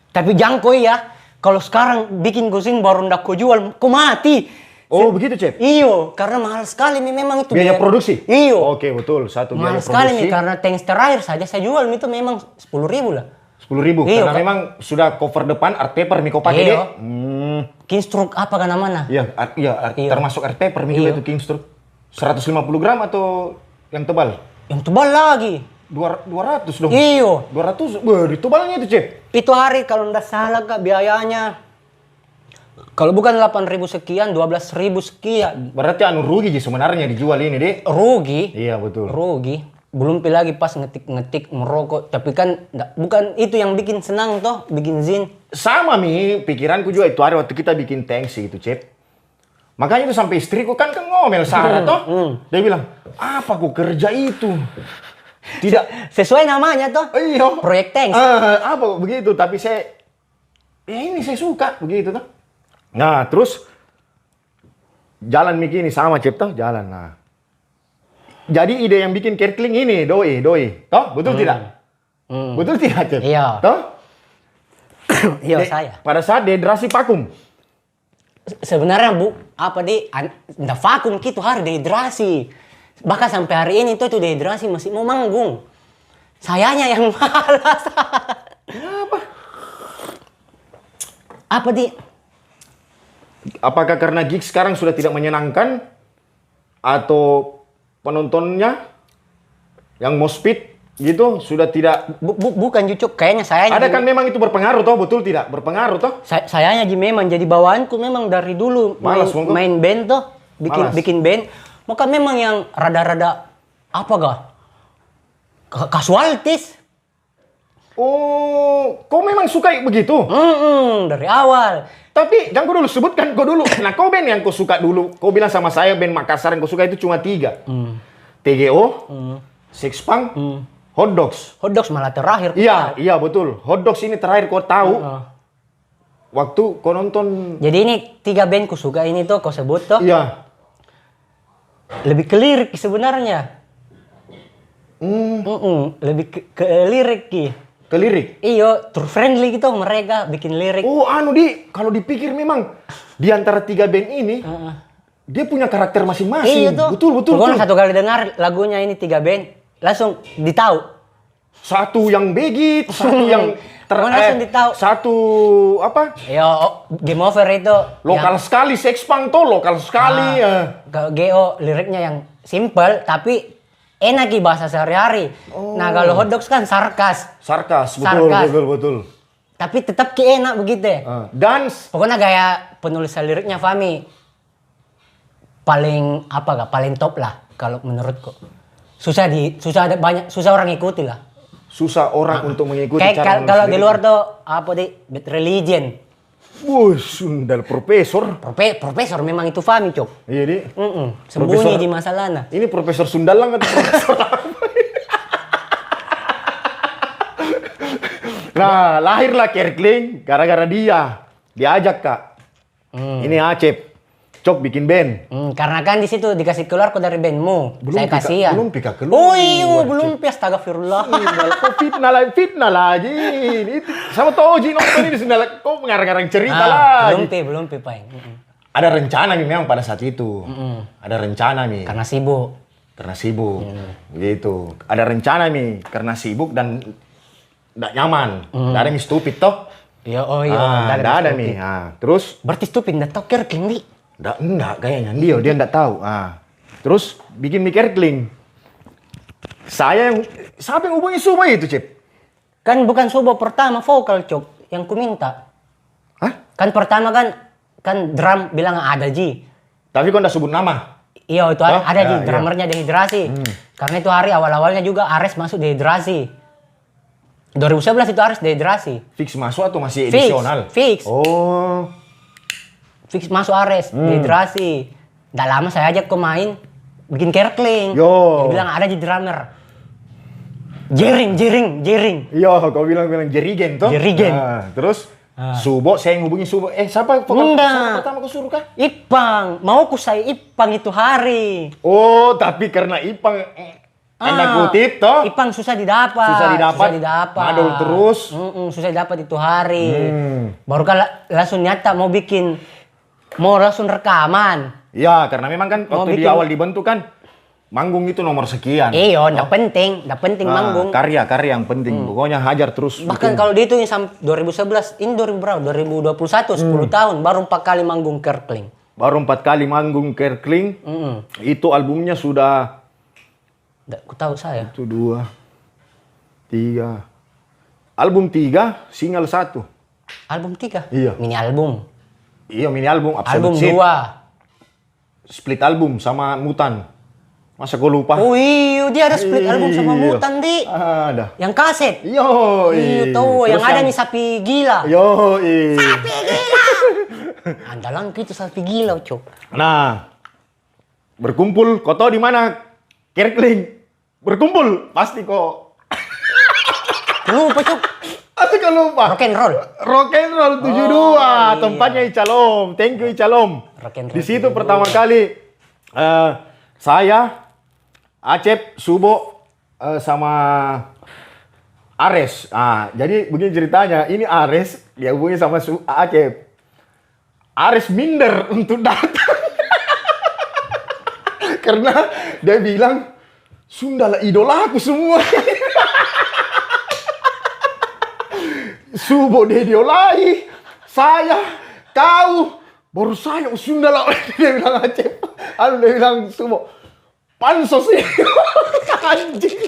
Tapi jangkoi ya, kalau sekarang bikin kucing baru ndak kau jual, kau mati. Oh begitu Cep? Iyo, karena mahal sekali memang itu. Biaya produksi? Iyo. Oke betul, satu biaya Mahal sekali produksi. karena tanks terakhir saja saya jual itu memang 10.000 lah. 10.000, Iya, karena Kak. memang sudah cover depan art paper nih kau pakai Iya. deh. Kingstroke apa kan namanya? Iya, Iya. termasuk art paper nih juga Iya. itu Kingstroke. 150 gram atau yang tebal? Yang tebal lagi. 200 dong. Iyo. 200, itu balanya itu, Cep. Itu hari kalau nggak salah Kak biayanya. Kalau bukan 8.000 sekian, 12.000 sekian. Berarti anu rugi sih sebenarnya dijual ini, Dek. Rugi. Iya, betul. Rugi. Belum lagi pas ngetik-ngetik merokok. Tapi kan bukan itu yang bikin senang toh, bikin zin. Sama Mi, pikiranku juga itu hari waktu kita bikin tangsi itu, Cep. Makanya itu sampai istriku kan ngomel Sarah toh. Dia bilang, "Apa ku kerja itu?" Tidak Sesuai namanya toh. iya. Proyek tanks. Apa begitu, tapi saya ini saya suka begitu toh. Nah, terus jalan begini sama Cep toh, jalan. Nah. Jadi ide yang bikin Kerkling ini doi. Toh, betul tidak? Betul tidak, Cep? Iya. Toh? Iya saya. Pada saat dehidrasi vakum. Sebenarnya nggak vakum gitu hari dehidrasi. Bahkan sampai hari ini tuh dehidrasi masih mau manggung. Sayanya yang malas. Kenapa? Apa di? Apakah karena gig sekarang sudah tidak menyenangkan? Atau penontonnya yang moshpit gitu sudah tidak... Bukan Jucuk, kayaknya sayanya. Ada kan memang itu berpengaruh toh, betul tidak? Berpengaruh toh? Sayanya memang jadi bawaanku memang dari dulu Malas, main band toh, Malas. bikin band. Maka memang yang rada-rada apa kasualitis. Oh, kau memang suka begitu? Dari awal. Tapi jangan kau dulu sebutkan kau dulu. Nah, kau band yang kau suka dulu. Kau bilang sama saya band Makassar yang kau suka itu cuma 3. TGO, Six Punk, Hot Dogs. Hot Dogs malah terakhir. Iya betul. Hot Dogs ini terakhir kau tahu. Waktu kau nonton. Jadi ini 3 band ku suka ini tuh kau sebut tuh. Iya. Lebih ke lirik sebenarnya. Lebih ke lirik ki. Ke lirik. Iyo, true friendly gitu mereka bikin lirik. Oh, kalau dipikir memang di antara 3 band ini dia punya karakter masing-masing. Iya tuh. Betul. Pokoknya satu kali dengar lagunya ini 3 band, langsung ditahu. Satu yang begit, satu yang langsung ditahu. Satu apa? Yo, Game Over itu Lokal sekali, Sex Punk tuh lokal sekali. Kalau GO liriknya yang simple tapi enak ki bahasa sehari-hari. Nah, kalau Hot Dogs kan sarkas. Sarkas, Sarkas. betul. Tapi tetap ki enak begitu. Dan Pokoknya gaya penulisan liriknya Fami paling paling top lah kalau menurutku. Susah orang ikuti lah. susah orang untuk mengikuti Kayak cara kalau menulis di luar tuh Bad Religion. Sundal profesor. Profesor memang itu Fami, Cok. Iya, Di. Sembunyi di masalahnya. Ini Profesor Sundalang atau profesor apa? Nah, lahirlah Kerkling gara-gara dia. Diajak, Kak. Ini Acep. Cok bikin band. Karena kan di situ dikasih keluar kok dari bandmu. Saya kasihan. Belum pika keluar. Oh iya, belum pi astagfirullah. Kok fitnah lagi. Ini sama Toji nonton ini sudah kok ngarang-ngarang cerita lagi. Belum pi, Pak. Ada rencana nih memang pada saat itu. Ada rencana nih. Karena sibuk. Gitu. Ada rencana nih karena sibuk dan tidak nyaman. Tidak ada nih stupid toh. Iya, Tidak ada nih. Nah, terus berarti stupid enggak tahu Kerkling nih. Enggak kayaknya dia enggak tahu. Terus bikin mie Kerkling. Siapa yang hubungi Subo itu, Cep? Kan bukan Subo pertama vokal, Cok, yang ku minta. Hah? Kan pertama kan drum bilang ada Ji. Tapi kau enggak sebut nama. Iya, itu ada Ji, iya. drummernya dehidrasi. Karena itu hari awal-awalnya juga Ares masuk dehidrasi. 2011 itu Ares dehidrasi. Fix masuk atau masih edisional? Fix. Oh. Fix masuk Ares, dehidrasi. Nggak lama saya ajak ke main, bikin Kerkling. Yo. Dia bilang ada di drummer. Jering. Iya, kau bilang Jerigen toh? Jerigen. Terus Subo, saya yang hubungi Subo. Siapa vokal pertama kau suruh kah? Ipang, mau ku saya Ipang itu hari. Oh, tapi karena Ipang tanda kutip toh? Ipang susah didapat. Madul terus. Susah didapat itu hari. Baru kalau langsung nyata mau langsung rekaman. Ya, karena memang kan waktu di awal dibentuk kan manggung itu nomor sekian. Iya, nggak penting manggung. Karya yang penting. Pokoknya hajar terus. Bahkan kalau dihitung sampai 2011, ini 2021, 10 tahun baru 4 kali manggung Kerkling. Baru 4 kali manggung Kerkling. Itu albumnya sudah Nggak, ku tahu saya. itu 2, 3. Album 3, single 1. Album 3? Iya. Mini album. Iya, mini album. Album Absolute Shit. 2. Split album sama Mutan. Masa kau lupa? Oh iya, dia ada split album sama Iya. Mutan, Di. Ada. Yang kaset. Yo, Iya, tuh. Yang ada nih sapi gila. Yo, Sapi gila! Andalan gitu sapi gila, Cok. Nah, berkumpul. Kau tahu di mana? Kerkling. Berkumpul. Pasti kok. Lupa, Cok. Atau kau lupa? Rock and roll. Rock and Roll 72. iya. Tempatnya Icalom. Thank you Icalom. Rock and Roll Di situ 72. pertama kali saya, Acep, Subo, sama Ares. Jadi begini ceritanya. Ini Ares dia hubungi sama Acep. Ares minder untuk datang. Karena dia bilang, Sunda lah idolaku semua. Subo dia diolai, saya, kau, baru saya Sunda lah. Dia bilang Acep. Dia bilang Subo, pansos sih. Anjing.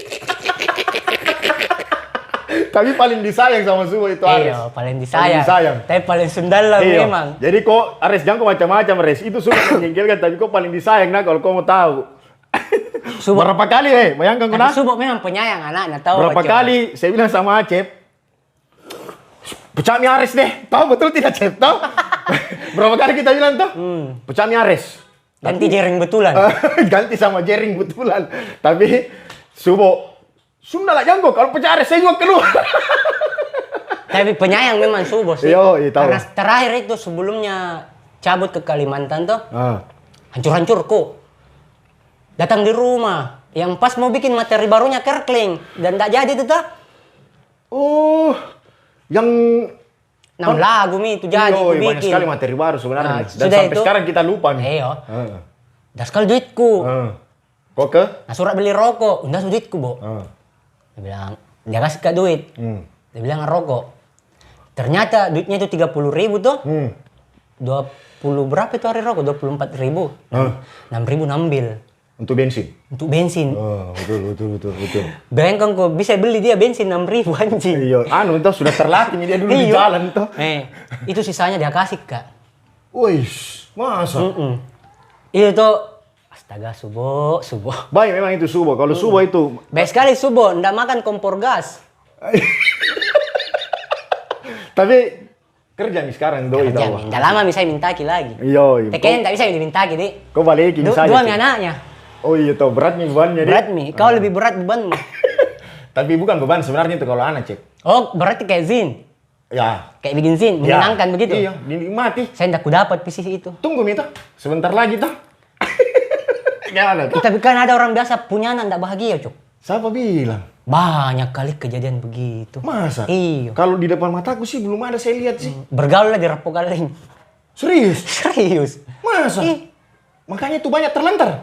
Tapi paling disayang sama Subo itu Ares. Iya, paling disayang. disayang. Tapi paling Sundala Iya. memang. Jadi kok Ares jangan kok macam-macam Ares. Itu sudah menyingkirkan tapi kok paling disayang nah kalau kau mau tahu. Subo. Berapa kali bayangkan kau nah? Tapi Subo memang penyayang anaknya, tahu Berapa Cok. kali saya bilang sama Acep, pecah mie Ares deh. Tahu betul tidak Cep? Tahu? Berapa kali kita bilang tuh? Pecah mie Ares. Ganti jaring betulan. Ganti sama jaring betulan. Tapi Subo, Sunda lah jangko. Kalau pecah Ares saya juga keluar. Tapi penyayang memang Subo sih. Iya, tahu. Karena terakhir itu sebelumnya cabut ke Kalimantan tuh, Ah. hancur-hancur kok. Datang di rumah, yang pas mau bikin materi barunya Kerkling dan tak jadi tuh tuh. Oh, yang 6 lagu mi itu jadi Iya, ku banyak bikin. sekali materi baru sebenarnya. Nah, Dan sudah sampai itu- sekarang kita lupa nih. Iya. Ah. Dah sekali duitku. Kok ke? Nah surat beli rokok, udah duitku, Bo. Ah. Dia bilang, dia kasih ke duit. Dia bilang rokok. Ternyata duitnya itu 30.000 tuh. 20 berapa itu hari rokok? 24.000. 6.000 nambil. Untuk bensin. Untuk bensin. Oh, betul. Bayangkan kok bisa beli dia bensin 6.000 anjing. Iya, itu sudah terlatih nih dia dulu di Iya. jalan tuh. Itu sisanya dia kasih, Kak. Wih, masa? Itu tuh, astaga, Subo. Baik memang itu Subo. Kalau Subo itu Baik sekali Subo, ndak makan kompor gas. tapi kerja nih sekarang doi Kerja, tahu. ndak lama bisa minta ki lagi. Iya. Kayaknya ndak bisa diminta ki, Di. Kau balikin saja. Dua mi Cik. anaknya. Oh iya tahu berat nih bebannya dia. Berat mi. Kau lebih berat bebanmu. Tapi bukan beban sebenarnya itu kalau anak cek. Oh, berarti kayak Zin. Ya. Kayak bikin Zin, menyenangkan Ya. begitu. Iya, dinikmati. Saya ndak kudapat pisih itu. Tunggu Mita, sebentar lagi tuh. Gimana tuh? Tapi kan ada orang biasa punya anak ndak bahagia, Cuk. Siapa bilang? Banyak kali kejadian begitu. Masa? Iya. Kalau di depan mataku sih belum ada saya lihat sih. Bergaul lah di Rapo Galeng. Serius? Serius. Masa? Ih. Makanya itu banyak terlantar.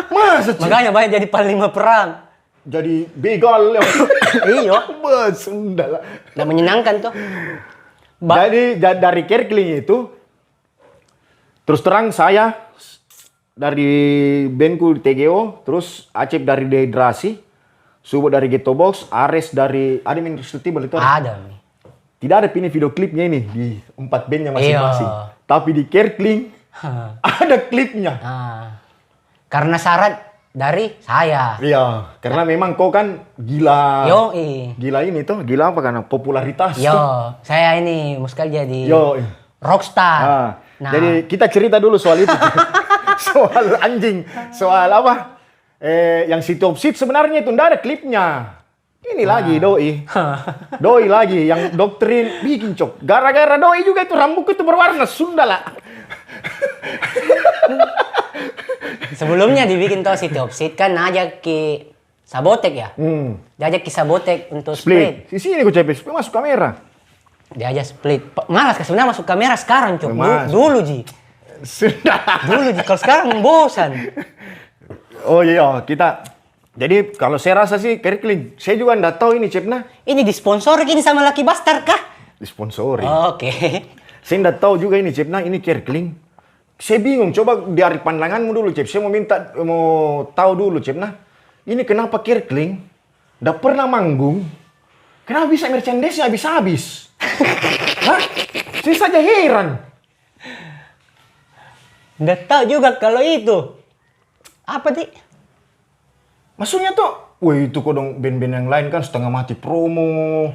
Masa? Cik? Makanya banyak jadi panglima perang. Jadi begal. Iya. Sunda lah. Nggak menyenangkan tuh. Jadi dari Kerkling itu, terus terang saya dari bandku di TGO, terus Acep dari Dehidrasi, Subo dari Ghetto Box, Ares dari ada main Festival itu ada. Ada. Mi. Tidak ada pilih video klipnya ini di 4 bandnya masing-masing. Iya. Tapi di Kerkling Hah. ada klipnya. Nah, karena syarat dari saya. Iya, karena memang kau kan gila. Yoi. Gila ini tuh, gila apa karena popularitas. Yo, tuh. saya ini muskal jadi Yo. rockstar. Nah, jadi kita cerita dulu soal itu. Soal anjing, soal apa? Yang si Top Seat sebenarnya itu ndak ada klipnya. Ini lagi doi. Doi lagi yang doktrin bikin cok. Gara-gara doi juga itu rambutku itu berwarna Sunda lah. Sebelumnya dibikin tuh si Topsit kan ngajak ke Sabotek ya. Diajak ke Sabotek untuk split. Di sini gue cepet masuk kamera. Diajak split. Malas kan sebenarnya masuk kamera sekarang, Cok. Masuk. Dulu, Ji. Sudah. Dulu, Ji. Kalau sekarang bosan. Oh iya, kita. Jadi kalau saya rasa sih Kerkling, saya juga nggak tahu ini Cepna. Ini disponsori ini sama Lucky Bastard kah? Disponsori. Oke. Saya nggak tahu juga ini Cepna, ini Kerkling. Saya bingung, coba dari pandanganmu dulu Cep. Saya mau tahu dulu Cepna. Ini kenapa Kerkling nggak pernah manggung Kenapa bisa merchandise-nya habis-habis? Hah? Saya saja heran. Nggak tahu juga kalau itu. Apa, Di? Maksudnya tuh, wah itu kok dong band-band yang lain kan setengah mati promo.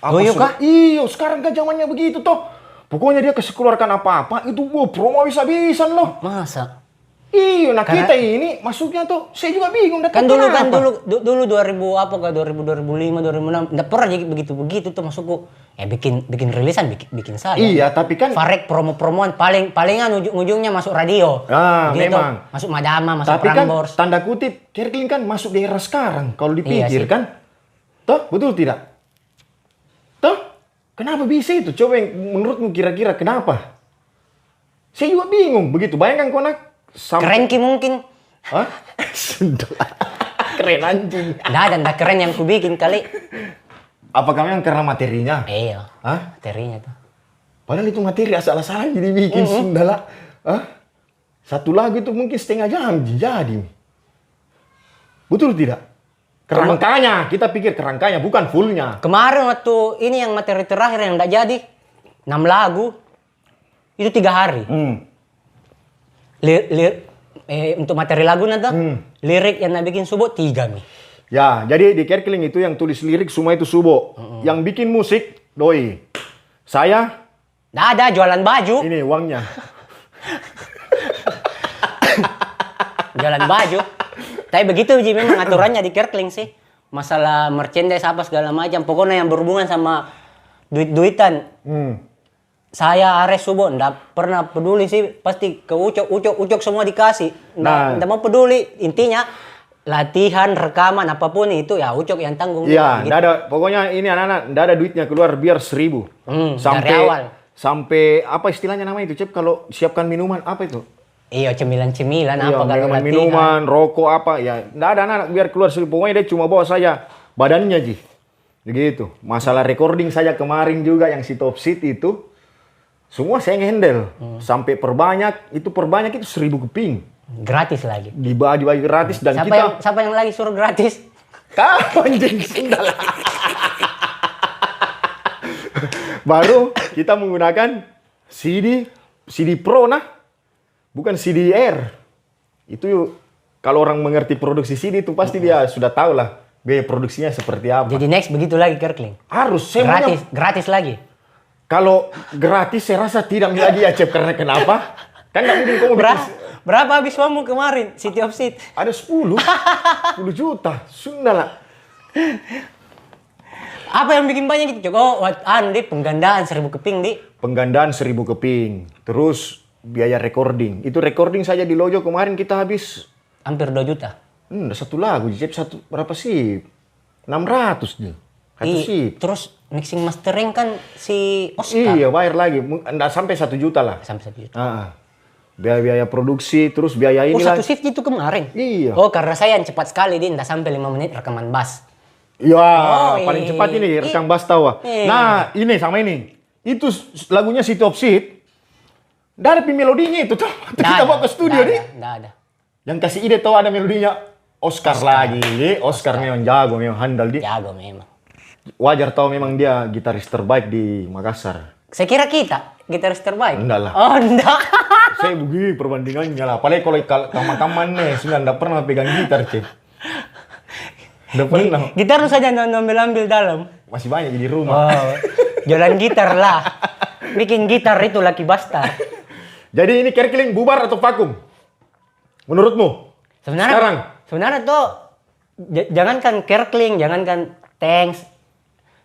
Oh, iya kah? Iya, sekarang kan zamannya begitu toh. Pokoknya dia kasih keluarkan apa-apa, itu wah promo bisa-bisan loh. Masa? Iya, nah Karena- kita ini masuknya tuh, saya juga bingung. Kan dulu 2000 apa ke 2005 2006 enggak pernah jadi begitu tuh masukku. Ya bikin rilisan bikin saja. Iya, tapi kan Farek promo-promoan palingan ujung-ujungnya masuk radio. Ah, Begitu. memang. Masuk Madama, masuk tapi kan Prambors. tanda kutip Kerkling kan masuk di era sekarang kalau dipikir Iya sih. kan. Toh, betul tidak? Toh, kenapa bisa itu? Coba yang menurutmu kira-kira kenapa? Saya juga bingung begitu. Bayangkan kau nak Keren ki mungkin. Hah? Sundel. Keren anjing. Nggak keren yang ku bikin kali. Apakah memang karena materinya? Iya. Hah? Materinya tuh. Padahal itu materi asal-asalan jadi bikin Sundala. Hah? Satu lagu itu mungkin setengah jam jadi. Betul tidak? Kerangkanya, kita pikir kerangkanya bukan fullnya. Kemarin waktu ini yang materi terakhir yang nggak jadi 6 lagu itu 3 hari. Untuk materi lagu nanti lirik yang nak bikin subuh 3 nih. Ya, jadi di Kerkling itu yang tulis lirik semua itu Subo. Yang bikin musik Doi. Saya Nggak ada jualan baju, ini uangnya. jualan baju. Tapi begitu Ji memang aturannya di Kerkling sih. Masalah merchandise apa segala macam. Pokoknya yang berhubungan sama duit-duitan. Saya Ares Subo nggak pernah peduli sih. Pasti ke ucok semua dikasih. Nggak mau peduli. Intinya latihan, rekaman, apapun itu ya ucok yang tanggung. Iya, Gitu. nggak ada. Pokoknya ini anak-anak nggak ada duitnya keluar biar 1.000. Dari awal. Sampai apa istilahnya namanya itu Cep kalau siapkan minuman apa itu? Iya, cemilan-cemilan Iya, apa kalau latihan. minuman, rokok apa ya. Nggak ada anak-anak biar keluar 1.000. Pokoknya dia cuma bawa saja badannya Ji. Begitu. Masalah recording saja kemarin juga yang si Top Seat itu semua saya handle. Sampai perbanyak itu 1.000 keping. Gratis lagi. Dibagi gratis dan Siapa yang lagi suruh gratis? Kapan anjing Sundala? Baru kita menggunakan CD Pro nah. Bukan CD R. Itu kalau orang mengerti produksi CD itu pasti dia sudah tahu lah biaya produksinya seperti apa. Jadi next begitu lagi Kerkling. Harus saya Gratis lagi. kalau gratis saya rasa tidak lagi ya Cep karena kenapa? Kan nggak mungkin kamu Berapa habis uangmu kemarin City of Seat? ada 10 juta Sundala. Apa yang bikin banyak gitu? Coba Andi penggandaan 1.000 keping di. Penggandaan 1.000 keping. Terus biaya recording. Itu recording saja di Lojo kemarin kita habis Hampir 2 juta. satu lagu, Cep satu berapa sih? 600 nih. Satu sih. Terus mixing mastering kan si Oscar. Iya, bayar lagi. Enggak sampai 1 juta lah. Sampai 1 juta. Biaya produksi, terus biaya Oh, ini satu lah. shift itu kemarin? Iya. Oh, karena saya yang cepat sekali, Din. Nggak sampai 5 menit rekaman bass. Iya, Oh, paling iya. cepat ini rekam bass tawa. Iya. Nah, ini sama ini. Itu lagunya si Top Seat. Nggak ada melodinya itu tuh. Kita bawa ke studio nih. Nggak ada. Yang kasih ide tahu ada melodinya. Oscar lagi. Oscar memang jago, memang handal di. Jago memang. Wajar tahu memang dia gitaris terbaik di Makassar. Saya kira kita gitaris terbaik. Enggak lah. Oh, enggak. Saya begini perbandingannya lah. Apalagi kalau kaman-kaman nih, sudah enggak pernah pegang gitar, Cep. Enggak pernah. Gitar saja ambil dalam. Masih banyak di rumah. Oh, jualan gitar lah. Bikin gitar itu Lucky Bastard. Jadi ini Kerkling bubar atau vakum? Menurutmu? Sebenarnya tuh jangankan Kerkling, jangankan Tanks.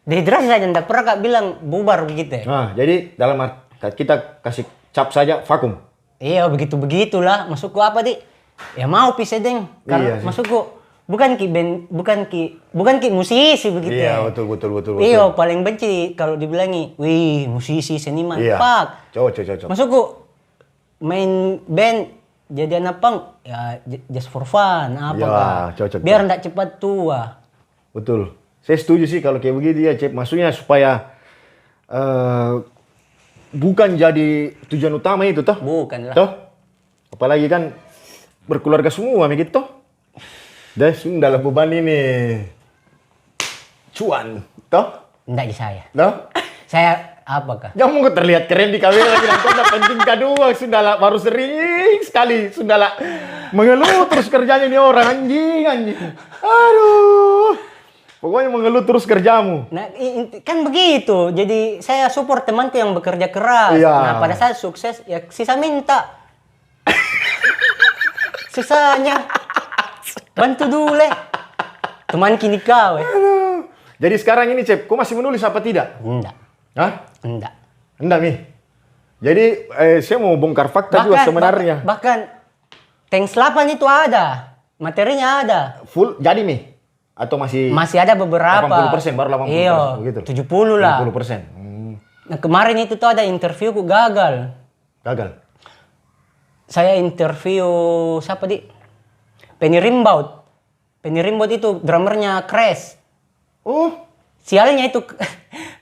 Dehidrasi saja enggak pernah Kak bilang bubar begitu ya. Nah, jadi dalam kita kasih cap saja vakum. Iya, begitu-begitulah. Maksudku apa, Di? Ya mau pisah, Deng. Karena Iya sih. maksudku bukan ki musisi begitu Iya, ya. betul. Iya, paling benci kalau dibilangi, "Wih, musisi seniman." Iya. Pak. Cocok. Maksudku main band jadi anak pang ya just for fun apa Ya, Kak. cocok. Biar enggak cepat tua. Betul. Saya setuju sih kalau kayak begitu ya, Cep. Maksudnya supaya bukan jadi tujuan utama itu toh. Bukan lah. Toh? Apalagi kan berkeluarga semua begitu toh. Dah sudah beban ini. Cuan, toh? Enggak di saya. No? Saya apakah? Jangan mau terlihat keren di kamera bilang kota penting kedua sudahlah baru sering sekali sudahlah mengeluh terus kerjanya ini orang anjing. Aduh. Pokoknya mengeluh terus kerjamu. Nah, kan begitu. Jadi saya support temanku yang bekerja keras. Iya. Nah, pada saat sukses ya sisa minta. Sisanya bantu dulu. Teman kini kau. Aduh. Jadi sekarang ini Cep, kau masih menulis apa tidak? Enggak. Hah? Enggak. Enggak, Mi. Jadi saya mau bongkar fakta juga sebenarnya. Bahkan Tanks 8 itu ada. Materinya ada. Full jadi, Mi? Atau masih ada beberapa. 80%, baru 80%. Iya, begitu. 70 lah. 70%. Nah, kemarin itu tuh ada interview ku gagal. Gagal. Saya interview siapa di? Penny Rimbaud. Penny Rimbaud itu drummernya Crash. Oh, Sialnya itu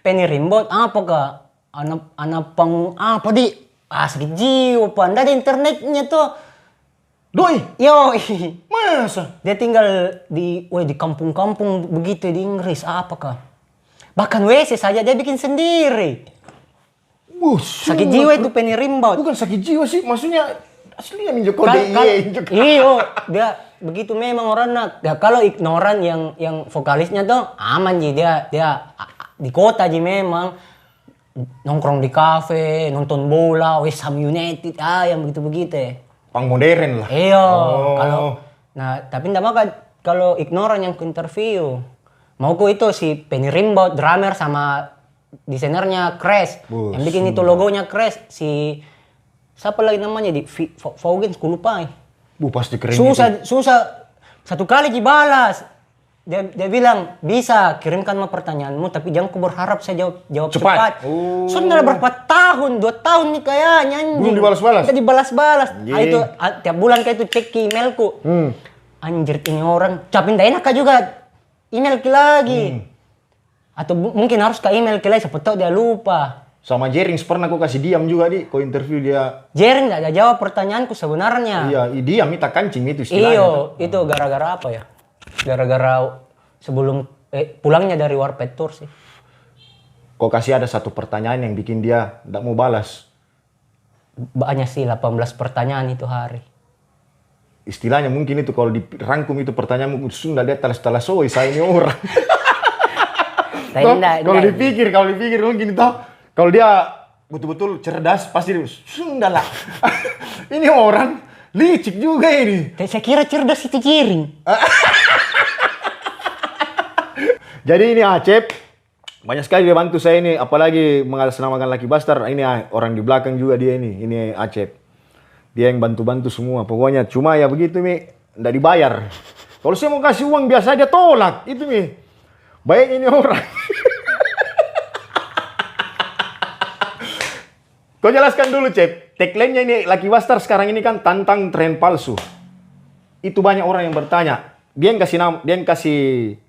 Penny Rimbaud apakah anak pang apa di sakit jiwa pak, nggak ada internetnya tuh. doi. Yo, Masa? dia tinggal di kampung-kampung begitu di Inggris apakah? Bahkan WC saja dia bikin sendiri. Sakit jiwa itu Penny Rimbaud. Bukan sakit jiwa sih, maksudnya aslinya minjem Kal- kode kal- Iyo, dia begitu memang orangnya. Ya kalau ignoran yang vokalisnya tuh aman ji dia di kota ji memang nongkrong di kafe, nonton bola, West Ham United, yang begitu-begitu. Pang modern lah. Iyo, Oh. tapi enggak mau kalau ignoran yang ku interview. Mauku itu si Penny Rimbaud, drummer sama desainernya Crash. Bus, Yang bikin itu logonya Crash si siapa lagi namanya di Vaughan, ku lupa. Pasti keren. Susah. Satu kali dibalas. Dia bilang, bisa kirimkan mau pertanyaanmu, tapi jangan ku berharap saya jawab cepat. Oh. Sudah berapa tahun? 2 tahun nih kayaknya anjing. Belum dibalas-balas? Kita dibalas-balas. Anjing. Itu tiap bulan kayak itu cek ke emailku. Anjir ini orang. Capin dah enak juga. Email ke lagi. Atau mungkin harus ke email ke lagi, siapa tahu dia lupa. Sama Jerings pernah aku kasih diam juga di, kau interview dia. Jering nggak jawab pertanyaanku sebenarnya. Iya, diam minta kancing itu istilahnya. Iyo, itu gara-gara apa ya? Gara-gara sebelum pulangnya dari Warped Tour sih. Kau kasih ada satu pertanyaan yang bikin dia tidak mau balas. Banyak sih 18 pertanyaan itu hari. Istilahnya mungkin itu kalau dirangkum itu pertanyaanmu sudah dia talas-talas saya ini orang. Kalau dipikir mungkin itu kalau dia betul-betul cerdas pasti sudah lah. Ini orang licik juga ini. Saya kira cerdas itu Jering. Jadi ini Acep banyak sekali dia bantu saya ini, apalagi mengatasnamakan Lucky Bastard. Ini orang di belakang juga dia ini Acep. Dia yang bantu-bantu semua. Pokoknya cuma ya begitu Mi, enggak dibayar. Kalau saya mau kasih uang biasa aja tolak, itu Mi. Baik ini orang. Kau jelaskan dulu Cep, tagline-nya ini Lucky Bastard sekarang ini kan tantang tren palsu. Itu banyak orang yang bertanya. Dia yang kasih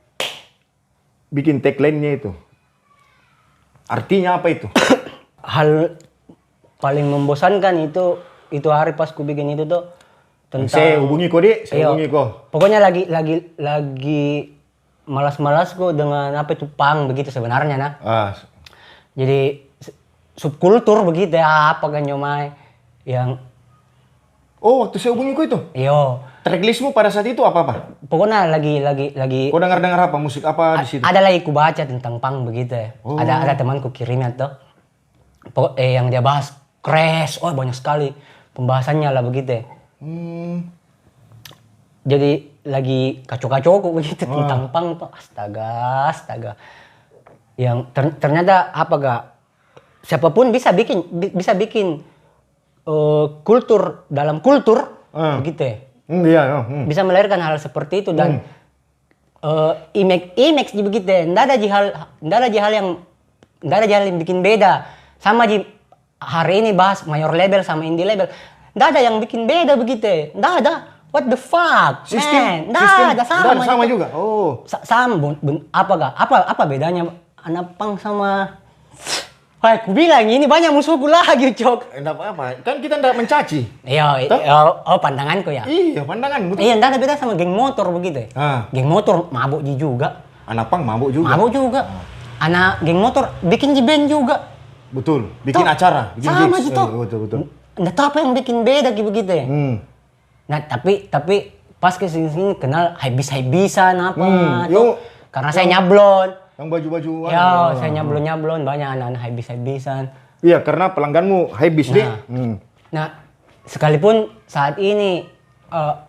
bikin tagline-nya itu. Artinya apa itu? Hal paling membosankan itu hari pas ku bikin itu tuh tentang Saya hubungi kau hubungi kau. Pokoknya lagi malas-malasku dengan apa itu pang begitu sebenarnya nah. Jadi subkultur begitu ya apa kan nyomai yang waktu saya hubungi kau itu? Iyo. Tracklistmu pada saat itu apa? Pokoknya lagi Kau dengar apa musik apa di situ? ada lagi ku baca tentang pang begitu ya. Ada temanku kirimnya tuh. Yang dia bahas Crash, banyak sekali pembahasannya lah begitu ya. Jadi lagi kacau-kacau begitu tentang pang tuh. Astaga. Yang ternyata apa gak? Siapapun bisa bikin kultur dalam kultur begitu ya. Iya. Bisa melahirkan hal seperti itu dan image begitu ya. Nggak ada hal yang bikin beda. Sama hari ini bahas mayor label sama indie label. Nggak ada yang bikin beda begitu ya. Nggak ada. What the fuck, man? Nggak ada sama juga. Sama. Apa bedanya anak pang sama... Wah, aku bilang ini banyak musuhku lagi, Cok. Enggak apa-apa. Kan kita enggak mencaci. Iya, pandanganku ya. Iya, pandangan. Iya, enggak ada beda sama geng motor begitu ya. Geng motor mabuk juga. Anak pang mabuk juga. Mabuk juga. anak geng motor bikin di band juga. Betul, bikin Toh, acara, bikin sama gigs. aja toh. Betul. Nggak tahu apa yang bikin beda kayak begitu ya. Nah tapi pas ke sini kenal hypebeast-hypebeastan apa. Yo, Karena saya nyablon. yang baju-baju. Ya, saya nyablon banyak anak-anak hypebeast-hypebeastan. Iya, karena pelangganmu hypebeast deh. Nah, sekalipun saat ini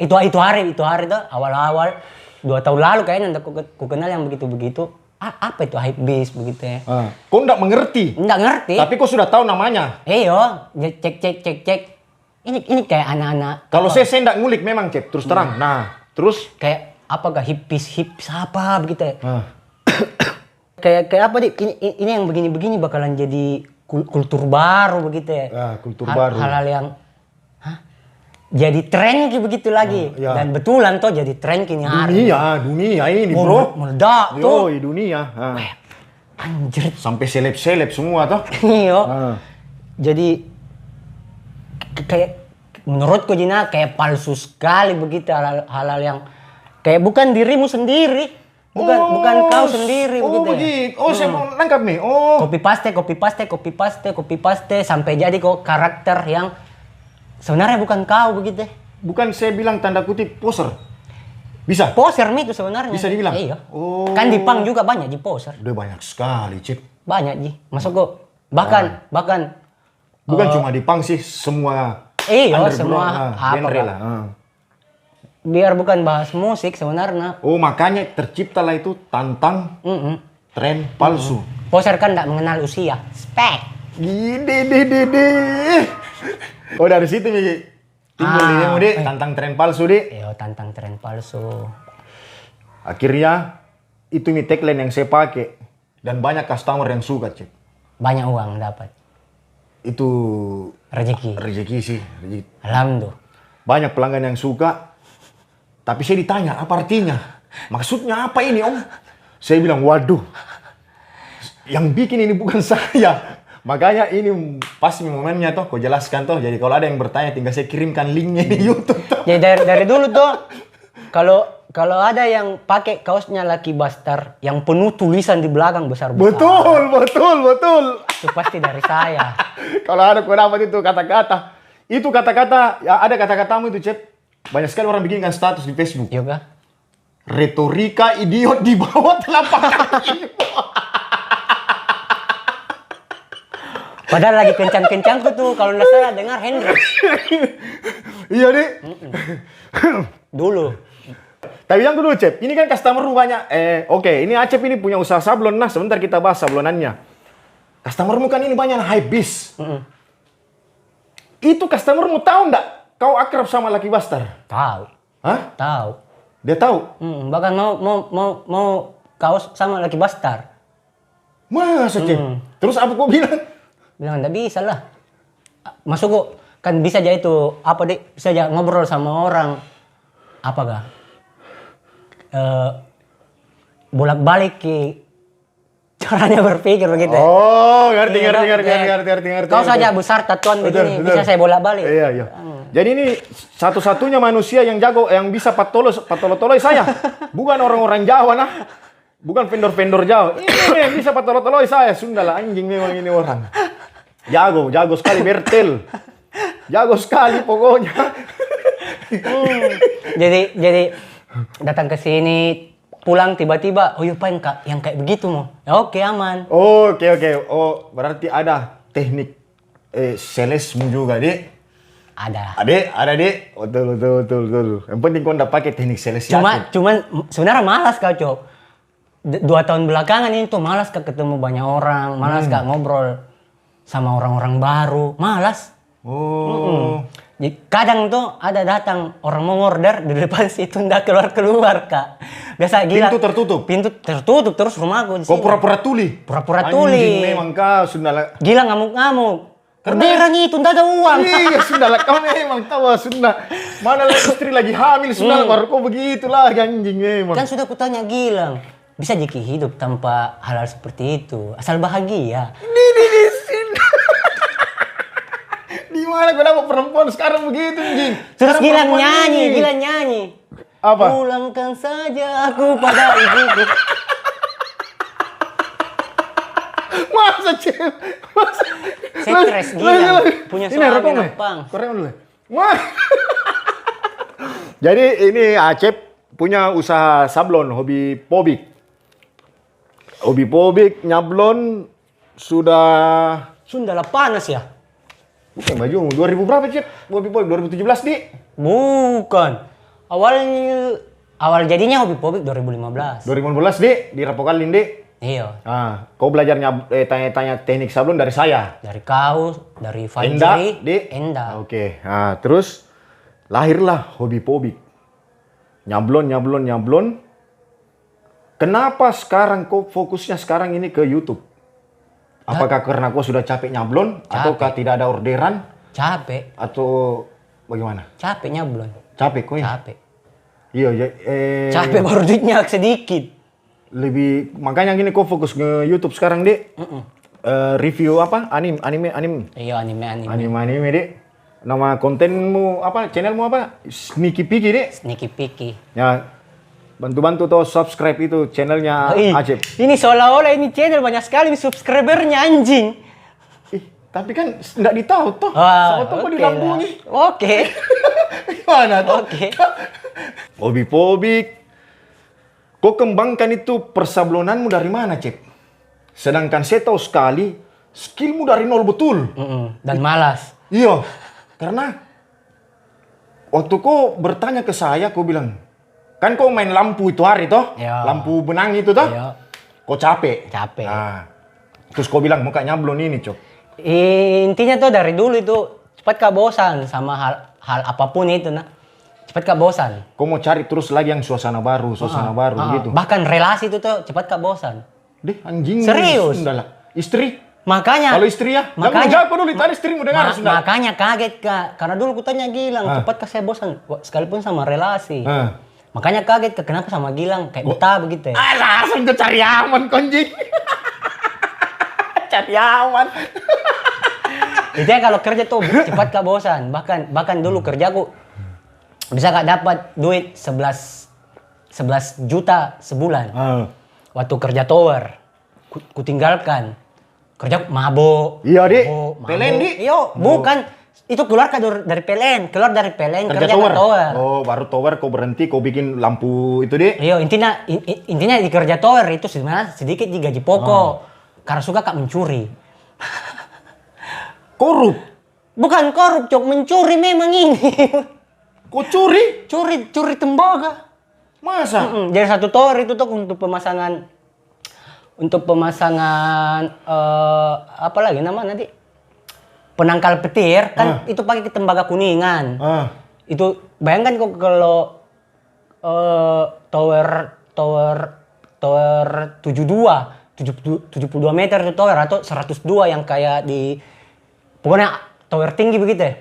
itu hari tuh awal-awal 2 tahun lalu kayaknya ku kenal yang begitu-begitu. Apa itu hypebeast begitu ya? Kau nggak mengerti. Nggak ngerti. Tapi kau sudah tahu namanya. Iya, cek. Ini kayak anak-anak. Kalau saya nggak ngulik memang cek terus terang. Nah, terus Kayak apakah hippies apa begitu ya? kayak apa nih? Ini yang begini-begini bakalan jadi kultur baru begitu ya? Kultur baru. Hal-hal yang jadi tren kayak begitu lagi. Ya. Dan betulan tuh jadi tren kini hari. Dunia ini bro. Meledak tuh. Yoi, dunia. Anjir. Sampai seleb-seleb semua toh. Iya. Jadi kayak menurutku Jina kayak palsu sekali begitu hal-hal yang kayak bukan dirimu sendiri. Bukan kau sendiri begitu. Saya mau nangkap nih. Copy paste sampai jadi kok karakter yang sebenarnya bukan kau begitu. Bukan saya bilang tanda kutip poser. Bisa? Poser itu sebenarnya. Bisa dibilang? Iya. Kan di pang juga banyak di poser. Udah banyak sekali, Cip. Banyak Ji. Masuk kok. Bahkan bukan cuma di pang sih, semua semua genre lah. Biar bukan bahas musik sebenarnya. Makanya terciptalah itu tantang tren palsu. Poser kan tidak mengenal usia. Spek. Dari situ nih timbul dia tantang tren palsu deh. Iya, tantang tren palsu. Akhirnya itu nih tagline yang saya pakai dan banyak customer yang suka, Cik. Banyak uang dapat. Itu rezeki sih. Alhamdulillah. Banyak pelanggan yang suka. Tapi saya ditanya apa artinya? Maksudnya apa ini, Om? Saya bilang, waduh. Yang bikin ini bukan saya. Makanya ini pas momennya toh, kau jelaskan toh. Jadi kalau ada yang bertanya, tinggal saya kirimkan linknya di YouTube toh. Jadi dari dulu tuh, kalau ada yang pakai kaosnya Lucky Bastard yang penuh tulisan di belakang besar-besar. Betul. Itu pasti dari saya. Kalau ada kau dapat itu kata-kata. Itu kata-kata, ya ada kata-katamu itu, Cep. Banyak sekali orang bikinkan status di Facebook. Iya kah? Retorika idiot di bawah telapak kaki. Padahal lagi kencang-kencang tuh kalau nggak salah dengar Hendrix. Iya nih. Dulu. Tapi yang dulu Cep, ini kan customer banyak. Oke, ini Acep ini punya usaha sablon. Nah, sebentar kita bahas sablonannya. Customermu kan ini banyak hypebeast. Itu customermu tahu nggak? Kau akrab sama Lucky Bastard? Tahu. Hah? Tahu. Dia tahu? Bahkan mau kaos sama Lucky Bastard. Masa Cep? Terus apa kau bilang? Bilang enggak bisa lah. Masuk kok kan bisa aja itu apa deh, bisa aja ngobrol sama orang. Apakah? Bolak-balik ke caranya berpikir begitu. Ngerti. Kau saja besar tatuan begini, bisa saya bolak-balik. Iya. Jadi ini satu-satunya manusia yang jago, yang bisa patolo-toloi saya. Bukan orang-orang Jawa nah. Bukan vendor-vendor Jawa. Ini yang bisa patolo-toloi saya. Sunda lah anjing memang ini orang. Jago sekali Bertel. Jago sekali pokoknya. Jadi datang ke sini, pulang tiba-tiba, oh iya Pak yang kayak begitu mau. Ya, oke aman. Oke. Berarti ada teknik salesmu juga, Dek. Ada. Ada, Dek. Betul. Yang penting kau ndak pakai teknik sales. Cuman sebenarnya malas kau, Cok. 2 tahun belakangan ini tuh malas kak ketemu banyak orang, malas kak ngobrol sama orang-orang baru, malas. Jadi kadang tuh ada datang orang mau order di depan situ ndak keluar Kak. Biasa gila. Pintu tertutup terus rumahku di sini. Kau pura-pura tuli. Anjing memang kau Sunda. Gila ngamuk-ngamuk. Orderan itu ndak ada uang. Iya Sunda lah kau memang tahu Sunda. Mana lah istri lagi hamil Sunda baru kau begitulah anjing memang. Kan sudah kutanya Gilang. Bisa jadi hidup tanpa hal-hal seperti itu. Asal bahagia. Di Sunda. Di mana gue dapat perempuan sekarang begitu, anjing? Terus Gilang nyanyi. Apa? Pulangkan saja aku pada ibuku. Masa Cep? Masa? Stres gila. Punya Ini suami rokok, Nepang. Koreng dulu. Wah. Jadi ini Acep punya usaha sablon, hobi pobik. Hobi pobik, nyablon sudah Sunda lah panas ya? bukan baju 2000 berapa Cep? Hobi pobik 2017 di. Bukan. Awal jadinya hobi pobik 2015. 2015 di Rapokalin di. Iya. Ah, kau belajar tanya-tanya teknik sablon dari saya. Dari kau, dari Enda, Fajri, di. Enda. Oke. Nah, terus lahirlah hobi pobik. Nyablon. Kenapa sekarang kau fokusnya sekarang ini ke YouTube? Apakah karena kau sudah capek nyablon? Ataukah tidak ada orderan? Capek. Atau bagaimana? Capek nyablon. Capek kau ya? Capek. Iya, Capek baru duitnya sedikit. lebih makanya gini kau fokus ke YouTube sekarang, Dek. Review apa? Anime. Iya, anime. Anime, Dek. Nama kontenmu apa? Channelmu apa? Sneaky Piki, Dek. Sneaky Piki. Ya, bantu-bantu tuh subscribe itu channelnya Acep. Ini seolah-olah ini channel banyak sekali subscribernya anjing. Tapi kan nggak ditahu toh. Sama tuh kok Oke dilambungi. lah. Oke. Gimana tuh? Oke. Hobi pobik. Kau kembangkan itu persablonanmu dari mana, Cep? Sedangkan saya tahu sekali skillmu dari nol betul. Dan malas. Iya, karena waktu kau bertanya ke saya, kau bilang, kan kau main lampu itu hari toh? Iya. Lampu benang itu toh? Iya. Kau capek. Capek. Nah, terus kau bilang, muka nyablon ini, Cok. Intinya tuh dari dulu itu cepat kak bosan sama hal apapun itu nah. Cepat kak bosan. Kau mau cari terus lagi yang suasana baru gitu. Bahkan relasi itu tuh cepat kak bosan. Deh, anjing. Serius? Sudahlah. Istri? Makanya. Kalau istri ya? Makanya. Jangan dulu, tadi istrimu dengar sudah. Makanya kaget kak. Karena dulu kutanya Gilang, cepat kak saya bosan. Sekalipun sama relasi. Makanya kaget kak, kenapa sama Gilang? Kayak betah begitu ya. Langsung ke cari aman, konjing. Cari aman. Itu ya kalau kerja tuh cepat kak bosan. Bahkan dulu kerjaku bisa kak dapat duit 11 juta sebulan. Waktu kerja tower, ku tinggalkan. Kerja mabok. Iya, Dik. Mabok. PLN, Dik. Iya, bukan. Itu keluar dari PLN. Keluar dari PLN kerja tower. ke tower. Oh, baru tower kau berhenti, kau bikin lampu itu, Dik. Iya, intinya di kerja tower itu sebenarnya sedikit di gaji pokok. Karena suka kak mencuri. Korup. Bukan korup, Cok. Mencuri memang ini. Kau curi? Curi tembaga. Masa? Jadi satu tower itu tuh untuk pemasangan apa lagi nama nanti penangkal petir kan itu pakai tembaga kuningan. Itu bayangkan kok kalau tower 72 meter itu tower atau 102 yang kayak di pokoknya tower tinggi begitu ya.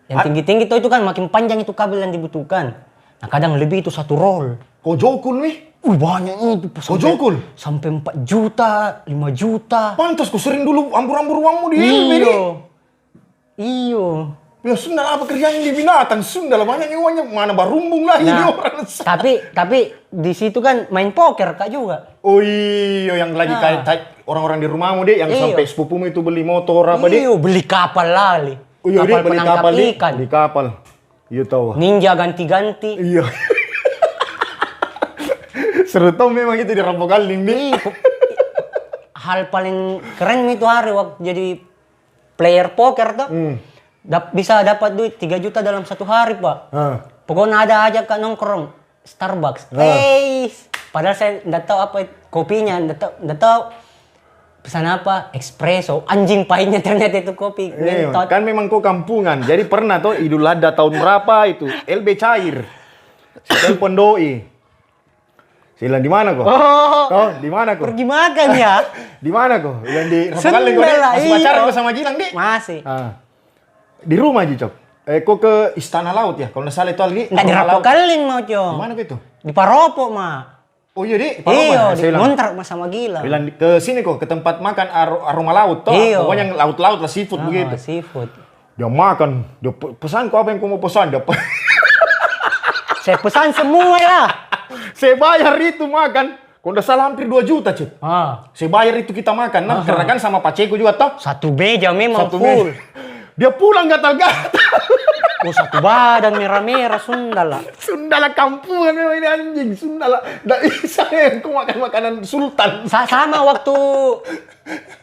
Yang tinggi-tinggi itu kan makin panjang itu kabel yang dibutuhkan. Nah kadang lebih itu satu roll. Kau jokul nih? Banyak itu. Kau jokul? Sampai 4 juta, 5 juta. Pantas kau sering dulu ambur-ambur uangmu di LB nih. Iyo. Ya sudah lah pekerjaan di binatang. Sudah lah banyak uangnya. Mana barumbung lagi di orang. Tapi di situ kan main poker kak juga. Oh iya yang lagi kayak orang-orang di rumahmu deh. Yang sampai sepupumu itu beli motor apa deh. Iyo beli kapal lali. Oh iya deh beli kapal ikan. Beli kapal. Iya tahu. Ninja ganti-ganti. Iya. Seru tau memang itu di Rampokalin nih. Hal paling keren itu hari waktu jadi player poker tuh. Bisa dapat duit 3 juta dalam satu hari, Pak. Pokoknya ada aja kak nongkrong Starbucks. Padahal saya nggak tahu apa kopinya, nggak tahu pesan apa, espresso. Anjing pahitnya ternyata itu kopi. Kan memang kok kampungan. Jadi pernah tuh Idul Adha tahun berapa itu LB cair. Telepon doi. Sila di mana kok? Oh, di mana kok? Pergi makan ya? Di mana kok? Yang di Rampokalin kok? Masih pacaran kok sama Gilang, Dik? Masih. Di rumah aja, Cok. Kok ke Istana Laut ya? Kalau nggak salah itu lagi. Nggak di Rampokalin mau, Cok. Di mana itu? Di Paropo, Ma. Oh iya, Dik. Iya, di kontrak sama Gilang. Bilang ke sini kok, ke tempat makan aroma laut toh. Iya. Pokoknya laut-laut lah, seafood begitu. Seafood. Dia makan, dia pesan kok apa yang kau mau pesan, dia Saya pesan semua lah. saya bayar itu makan. Kalau nggak salah hampir 2 juta, Cep. Saya bayar itu kita makan. Nah, karena kan sama Pak Ceko juga toh. Satu meja memang Satu full. meja. Dia pulang gatal-gatal. Oh, satu badan merah-merah Sundala. Sundala kampungan memang ini anjing. Sundala. Nggak bisa ya, kau makan makanan sultan. Sama waktu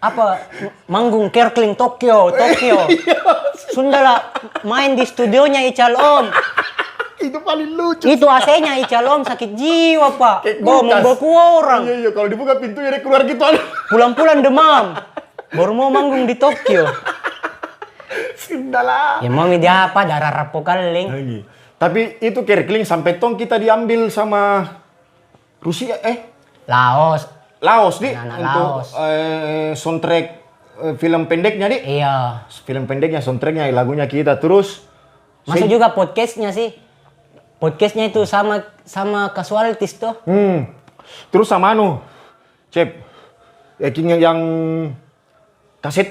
apa manggung Kerkling Tokyo. Sundala main di studionya Ical Om. Itu paling lucu. Itu AC-nya Ical Om sakit jiwa, Pak. Kayak Bawa kulkas. membaku orang. Iya, kalau dibuka pintunya dia keluar gitu. Pulang-pulang demam. Baru mau manggung di Tokyo. Sundala. Ya mau dia apa darah rapo kaling. Lagi. Tapi itu Kerkling sampai tong kita diambil sama Rusia Laos. Laos di Anak-anak untuk Laos. soundtrack film pendeknya di. Iya. Film pendeknya soundtracknya lagunya kita terus. Masuk juga podcastnya sih. Podcastnya itu sama Casualties tuh. Terus sama Cep. Yang kaset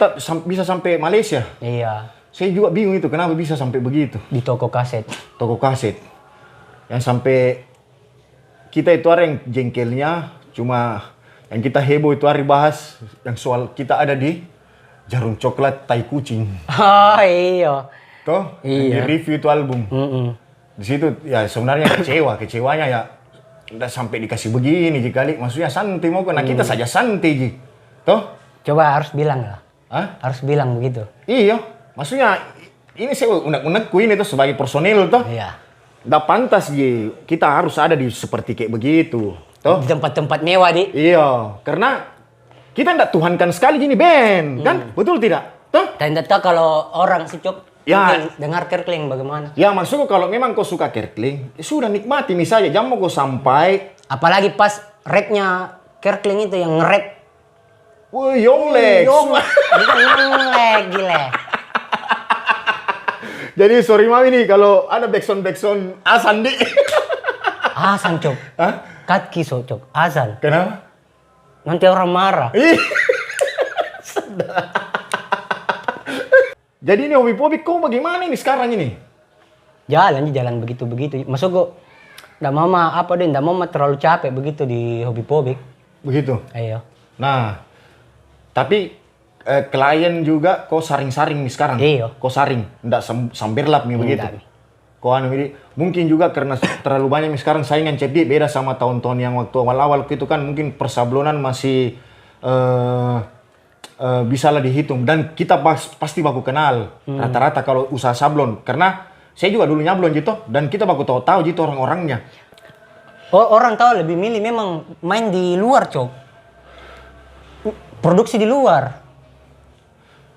bisa sampai Malaysia. Iya. Saya juga bingung itu kenapa bisa sampai begitu. Di toko kaset. Toko kaset. Yang sampai kita itu ada yang jengkelnya, cuma yang kita heboh itu hari bahas yang soal kita ada di Jarum Coklat Tai Kucing. Oh iya. Toh? Iya. Di review itu album. Di situ ya sebenarnya kecewanya ya udah sampai dikasih begini jikali. Maksudnya santai mau kena kita saja santai ji. Toh? Coba harus bilang lah. Hah? Harus bilang begitu. Iya. Maksudnya ini saya unek-unekku ini tuh sebagai personil toh. Iya. Nggak pantas ji. Kita harus ada di seperti kayak begitu. Toh? Di tempat-tempat mewah di. Iya. Karena kita nggak tuhankan sekali gini band. Kan? Betul tidak? Toh? Dan tetap kalau orang sih Cok, Ya. dengar Kerkling bagaimana? Ya maksudku kalau memang kau suka Kerkling, ya sudah nikmati misalnya jam mau kau sampai. Apalagi pas rapnya Kerkling itu yang nge-rap. Wih, Yonglex. Bukan Yonglek, gile. Jadi sorry mami nih kalau ada backsound Asan di. Azan Cok. Hah? Kat kiso Cok. Azan. Kenapa? Nanti orang marah. Ih. Jadi ini hobi pobik kau bagaimana ini sekarang ini? Jalan begitu-begitu. Masuk kok. Nggak mama apa deh, nggak mama terlalu capek begitu di hobi pobik. Begitu. Ayo. Nah, tapi klien juga kau saring-saring nih sekarang. Iya. Kau saring, ndak samberlap nih begitu. Enggak. Kau ini mungkin juga karena terlalu banyak nih sekarang saingan CFD beda sama tahun-tahun yang waktu awal-awal itu kan mungkin persablonan masih bisa lah dihitung dan kita pasti baku kenal rata-rata kalau usaha sablon karena saya juga dulu nyablon gitu dan kita baku tahu gitu orang-orangnya. Oh, orang tahu lebih milih memang main di luar Cok. Produksi di luar.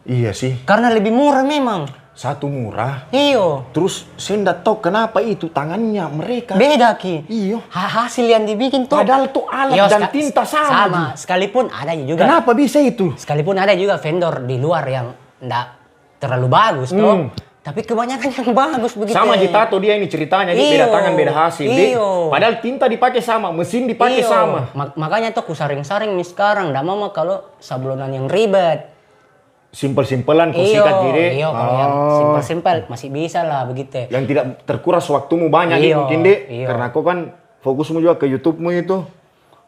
Iya sih. Karena lebih murah memang. Satu murah. Iyo. Terus saya nggak tahu kenapa itu tangannya mereka. Beda Ki. Iyo. Hasil yang dibikin tuh. Padahal tuh alat Iyo, dan tinta sama. Sama. Sekalipun ada juga. Kenapa bisa itu? Sekalipun ada juga vendor di luar yang enggak terlalu bagus tuh. Tapi kebanyakan yang bagus begitu. Sama Jitato dia ini ceritanya, dia beda tangan beda hasil. Iyo. Padahal tinta dipakai sama, mesin dipakai Iyo. sama. Makanya tuh aku saring-saring nih sekarang. Nggak mau kalau sablonan yang ribet. Simpel-simpelan, kau sikat diri. Iyo, kalau yang simpel-simpel masih bisa lah begitu. Yang tidak terkuras waktumu banyak nih Iyo, mungkin deh. iyo. Karena kau kan fokusmu juga ke YouTube-mu itu.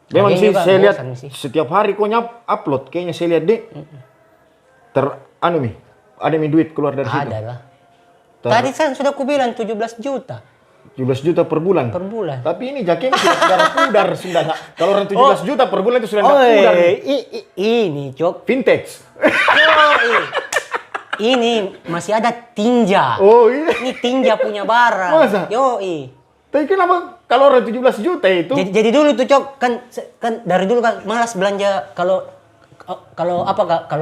Memang Lagian sih juga saya lihat bosan sih. setiap hari kau upload. Kayaknya saya lihat deh. Ada mi duit keluar dari situ. Ada lah. Tadi kan sudah aku bilang 17 juta 17 juta per bulan. per bulan. Tapi ini jakeng sudah pudar sudah nggak. Kalau orang 17 juta per bulan itu sudah nggak pudar. Ini Cok. Vintage. Ini masih ada tinja. Oh iya. Ini tinja punya barang. Masa? Tapi kenapa kalau orang 17 juta itu? Jadi dulu tuh Cok kan dari dulu kan malas belanja kalau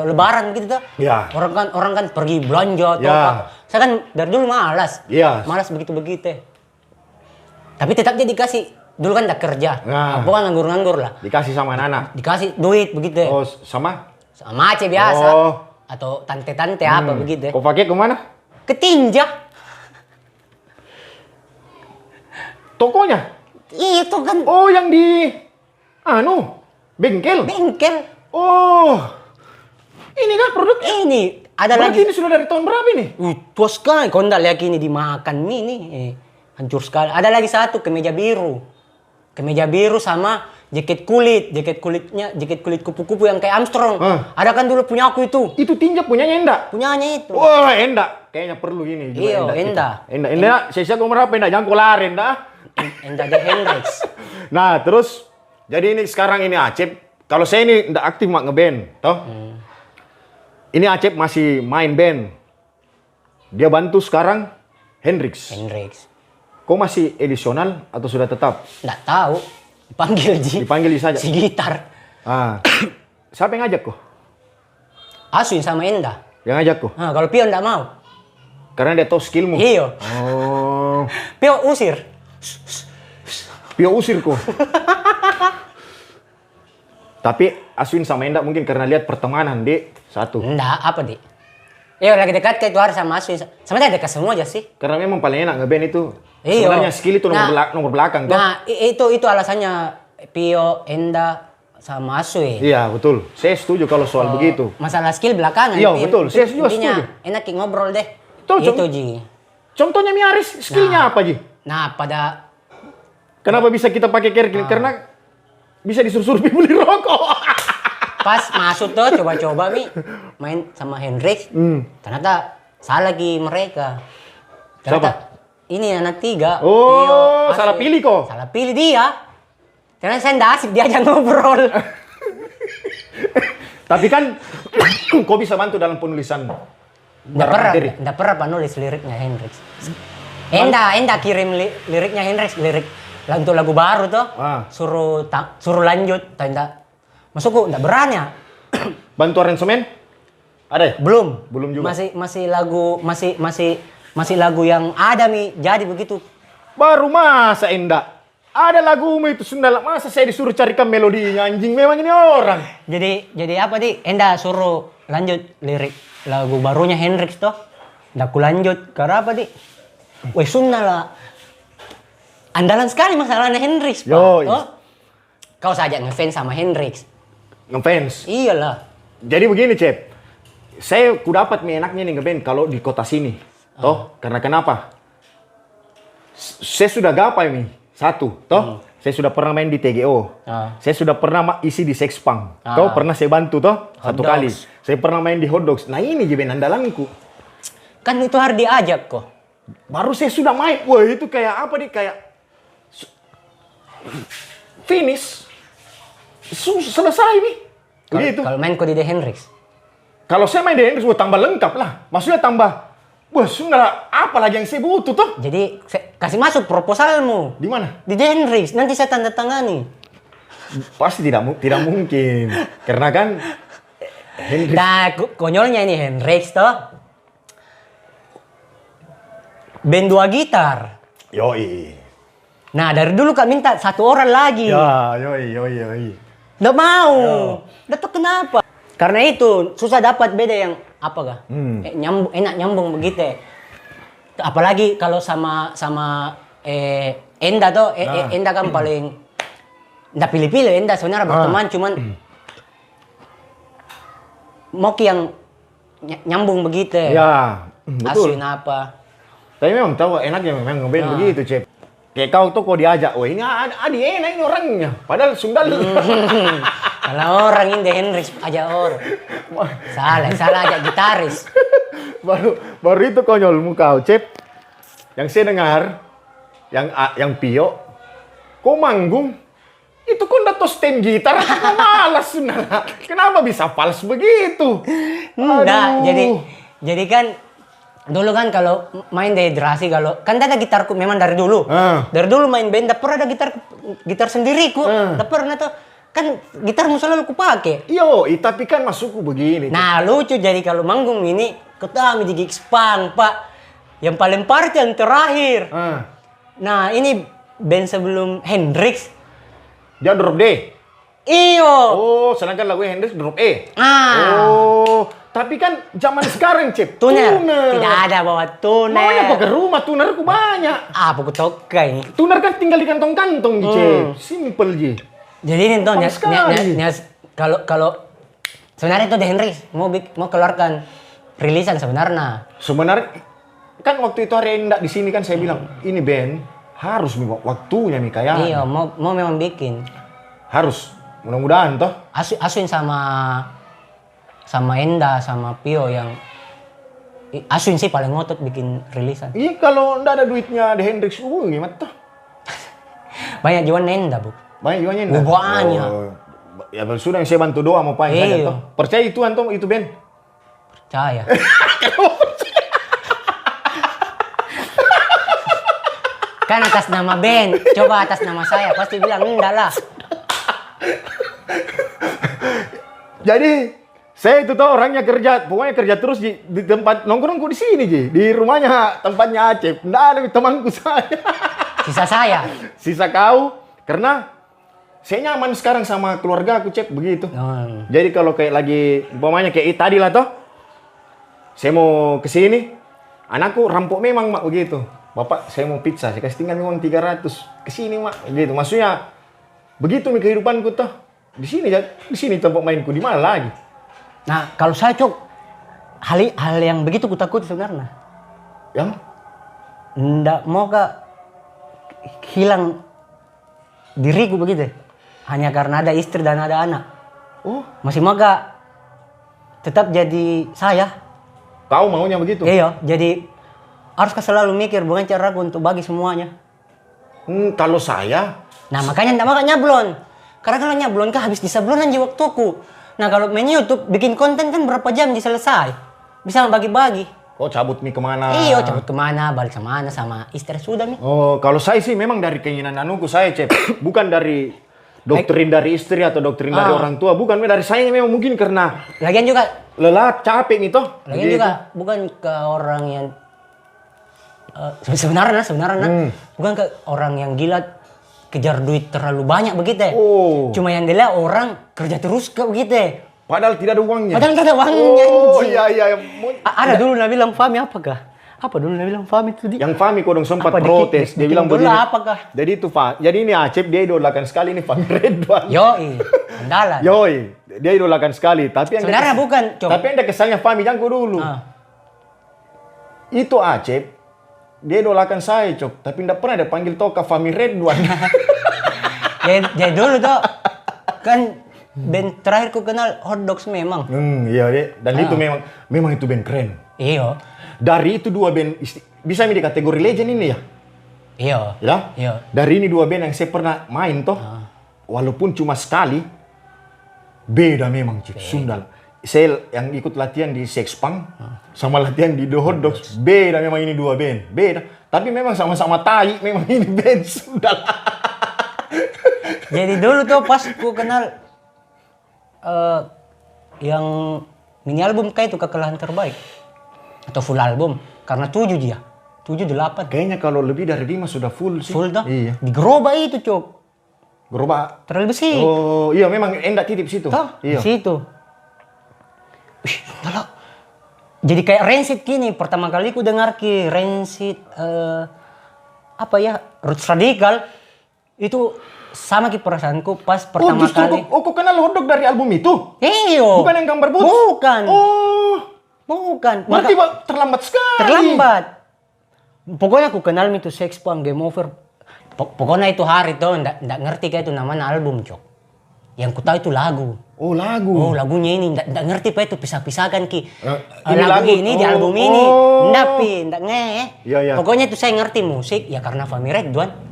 lebaran gitu tuh. Ya. Orang kan pergi belanja atau Ya. apa. Saya kan dari dulu malas. Iya. Malas begitu. Tapi tetap dia dikasih. Dulu kan udah kerja. Nah. Aku kan nganggur-nganggur lah. Dikasih sama anak. Dikasih duit begitu. Oh, sama? Sama aja biasa. Oh. Atau tante-tante apa begitu. Kau pakai kemana? Ke tinja. Tokonya? Itu kan Oh, yang di bengkel. bengkel. Oh. Ini kan produk. Ini ada Berarti lagi. ini sudah dari tahun berapa ini? Tua sekali. Kau nggak lihat ini dimakan mie nih. Hancur sekali. Ada lagi satu kemeja biru. Kemeja biru sama jaket kulit kupu-kupu yang kayak Armstrong. Ada kan dulu punya aku itu. Itu tinja punyanya Enda. Punyanya itu. Wah, Enda. Kayaknya perlu ini juga Iya, Enda. Enda. Enda, saya kau berapa Enda? Jangan kau lari Enda. Enda de Hendrix. Nah, terus jadi ini sekarang ini Acep. Kalau saya ini ndak aktif mak ngeband, toh. Ini Acep masih main band. Dia bantu sekarang Hendrix. Kau masih edisional atau sudah tetap? Nggak tahu. Dipanggil saja. Si gitar. Siapa yang ngajak kau? Aswin sama Enda. Yang ngajak kau? Kalau Pio nggak mau. Karena dia tahu skillmu. Iya. Oh. Pio usir. Pio usir kau. Tapi Aswin sama Enda mungkin karena lihat pertemanan, Dek. Satu. Nggak, apa, Dek? Iya, lagi dekat kayak itu hari sama Aswin. Sama dia dekat semua aja sih. Karena memang paling enak ngeband itu. Iya. Sebenarnya skill itu nomor belakang, toh. Nah, itu alasannya Pio, Enda, sama Aswin. Iya, betul. Saya setuju kalau soal begitu. Masalah skill belakangan. Iya, betul. Saya juga setuju. Enak ngobrol deh. Tuh, itu, Ji. Contohnya Miaris, skillnya apa, Ji? Nah, Kenapa bisa kita pakai kerkin? Karena bisa disuruh-suruh beli rokok. pas masuk tuh coba-coba main sama Hendrix. Ternyata salah lagi mereka. Ternyata ini anak tiga. Oh, salah pilih kok. Salah pilih dia. Karena saya nggak asik diajak ngobrol. Tapi kan kok bisa bantu dalam penulisan? Nggak pernah nulis liriknya Hendrix. Enda kirim liriknya Hendrix, lirik untuk lagu baru tuh. Suruh lanjut, Enda. Masukku nggak berani. Bantu aransemen? Ada ya? Belum juga. Masih lagu yang ada jadi begitu. Baru masa Enda? Ada lagu itu Sunda, masa saya disuruh carikan melodinya, anjing memang ini orang. Jadi apa di? Enda suruh lanjut lirik lagu barunya Hendrix toh. Nggak ku lanjut, karena apa di? Weh Sunda lah. Andalan sekali masalahnya Hendrix, Pak. Oh? Kau saja ngefans sama Hendrix. Ngefans? Iyalah. Jadi begini, Cep. Saya ku dapat enaknya nih ngeband kalau di kota sini. Toh, karena kenapa? Saya sudah gapai nih. Satu, toh. Saya sudah pernah main di TGO. Saya sudah pernah isi di Sexpunk. Toh, pernah saya bantu toh satu kali. Saya pernah main di Hot Dogs. Nah, ini band andalanku. Kan itu harus diajak kok. Baru saya sudah main. Wah, itu kayak apa nih? Kayak finish. Selesai nih. Begitu. Kalau main kok di The Hendrix. Kalau saya main di Hendrix, tambah lengkap lah. Maksudnya tambah. Wah, sudah apa lagi yang saya butuh tuh? Jadi kasih masuk proposalmu. Di mana? Di The Hendrix. Nanti saya tanda tangani. Pasti tidak mungkin. Karena kan Hendrix. Nah, konyolnya ini Hendrix toh. Band 2 gitar. Yoi. Nah, dari dulu Kak minta 1 orang lagi. Ya, yoi. Nggak mau. Nggak tahu kenapa. Karena itu susah dapat beda yang apa kah? Enak nyambung begitu. Apalagi kalau sama Enda tuh, Enda kan paling nggak pilih-pilih. Enda sebenarnya berteman cuman Moki yang nyambung begitu. Ya, betul. Aswin apa? Tapi memang tahu enaknya memang ngeband begitu, Cep. Kayak kau tuh kok diajak, wah ini Adi enak ini orangnya. Padahal Sundal. Kalau orang ini Hendrix aja orang. Salah ajak gitaris. baru itu konyolmu kau, Cep. Yang saya dengar, yang Pio, kok manggung, itu kok udah stem gitar, kok malas Sundal. Kenapa bisa fals begitu? Enggak, jadi kan dulu kan kalau main dehidrasi kalau kan ada gitarku memang dari dulu. Dari dulu main band tak pernah ada gitar sendiriku. Tak pernah tuh. Kan gitarmu selalu kupake. Yo, tapi kan masukku begini. Nah, lucu jadi kalau manggung ini ketemu di gigs punk, Pak. Yang paling party yang terakhir. Nah, ini band sebelum Hendrix. Dia drop D. Iyo. Oh, sedangkan lagu Hendrix drop E. Oh, tapi kan zaman sekarang, Cep. Tuner. Tidak ada bawa tuner. Maunya pakai rumah, tunerku banyak. Apa ku tokai? Tuner kan tinggal di kantong-kantong, Cep. Simple, Ji. Jadi ini tuh, kalau sebenarnya itu The Hendrix mau keluarkan rilisan sebenarnya. Sebenarnya kan waktu itu hari enggak di sini kan saya bilang ini band harus waktunya Mika ya. Iya, mau memang bikin. Harus. Mudah-mudahan toh. Aswin sama Enda sama Pio yang Aswin sih paling ngotot bikin rilisan. Iya kalau ndak ada duitnya The Hendrix, gimana toh? Banyak juga Enda, Bu. Banyak juga Oh, banyak. Ya sudah yang saya bantu doa mau paling saja Iya. toh. Percaya itu antum itu Ben. Percaya. Kan atas nama Ben, coba atas nama saya pasti bilang enggak lah. Jadi saya itu tuh orangnya kerja, pokoknya kerja terus di tempat nongkrongku di sini Ji, di rumahnya tempatnya Acep. Nggak ada temanku saya. Sisa saya. Sisa kau, karena saya nyaman sekarang sama keluarga aku Cep begitu. Jadi kalau kayak lagi, umpamanya kayak tadi lah toh, saya mau ke sini, anakku rampok memang mak begitu. Bapak saya mau pizza, saya kasih tinggal memang 300 ke sini mak, gitu. Maksudnya begitu nih kehidupanku toh. Di sini tempat mainku di mana lagi? Nah, kalau saya Cok, hal yang begitu kutakut sebenarnya. Yang? Nggak mau hilang diriku begitu. Hanya karena ada istri dan ada anak. Oh, Masih mau tetap jadi saya. kau maunya begitu? Iya, jadi harus selalu mikir bukan cara aku untuk bagi semuanya. Kalau saya, Nah, makanya nggak makan nyablon. Karena kalau nyablon habis di sablonan aja waktuku. Nah, kalau main YouTube bikin konten kan berapa jam selesai. Bisa bagi-bagi. oh cabut nih kemana? Iya, cabut kemana, balik kemana sama istri sudah nih. Oh, kalau saya sih memang dari keinginan anuku saya Cep, bukan dari doktrin dari istri atau doktrin dari orang tua, bukan dari saya memang mungkin karena Lagian juga, lelah, capek nih toh. lagian juga bukan ke orang yang sebenarnya bukan ke orang yang gila kejar duit terlalu banyak begitu. Oh. Cuma yang dilihat orang kerja terus begitu. Padahal tidak ada uangnya. Padahal tidak ada uangnya. Oh anjing. iya. Ada dulu nak bilang Fami apakah? Apa dulu nak bilang Fami itu di? Yang Fami kodong sempat Apa, protes, dia bikin bilang dulu begini. apakah? Jadi itu jadi ini Acep dia idolakan sekali nih Fami Redwan. Yoi, andalan. Yoi, dia idolakan sekali. Tapi yang Sebenarnya bukan, Cok. Tapi yang ada kesannya Fami jangko dulu. Itu Acep, dia idolakan saya Cok, tapi tidak pernah dia panggil toka Fami Redwan. Jadi dulu tuh kan band terakhir ku kenal Hot Dogs memang. Iya deh. Dan itu memang itu band keren. Iya. Dari itu dua band bisa di kategori legend ini ya. Iya. Ya. Iya. Dari ini dua band yang saya pernah main toh. Walaupun cuma sekali, beda memang Cik. Sundal. Saya yang ikut latihan di Sex Punk sama latihan di The Hot Dogs, beda memang ini dua band. Beda. Tapi memang sama-sama tai, memang ini band Sundal. Jadi dulu tuh pas ku kenal yang mini album kayak itu Kekalahan Terbaik atau full album karena 7 dia. 7 8. Kayaknya kalau lebih dari 5 sudah full sih. Full tuh. Iya. Di gerobak itu, Cok. Gerobak. Terlalu besi. Oh, iya memang endak titip situ. Tuh, Iya. di situ. Wih, enggak. Jadi kayak Rancid gini, pertama kali ku dengar ki Rancid apa ya? Roots Radical itu sama ki perasaanku pas pertama justru kali. kok kenal hotdog dari album itu? Iyo. Bukan yang gambar boots? Bukan. Oh. Bukan. Berarti terlambat sekali. Terlambat. Pokoknya aku kenal itu Sex Punk, Game Over. Pokoknya itu hari tuh ndak ngerti kayak itu namanya album, Cok. Yang ku tahu itu lagu. Oh, lagu. Oh, lagunya ini ndak ngerti apa itu pisah-pisahkan ki. Ini lagu ini di album ini. Ndak nge. Iya, iya. Pokoknya itu saya ngerti musik ya karena Fami Redwan.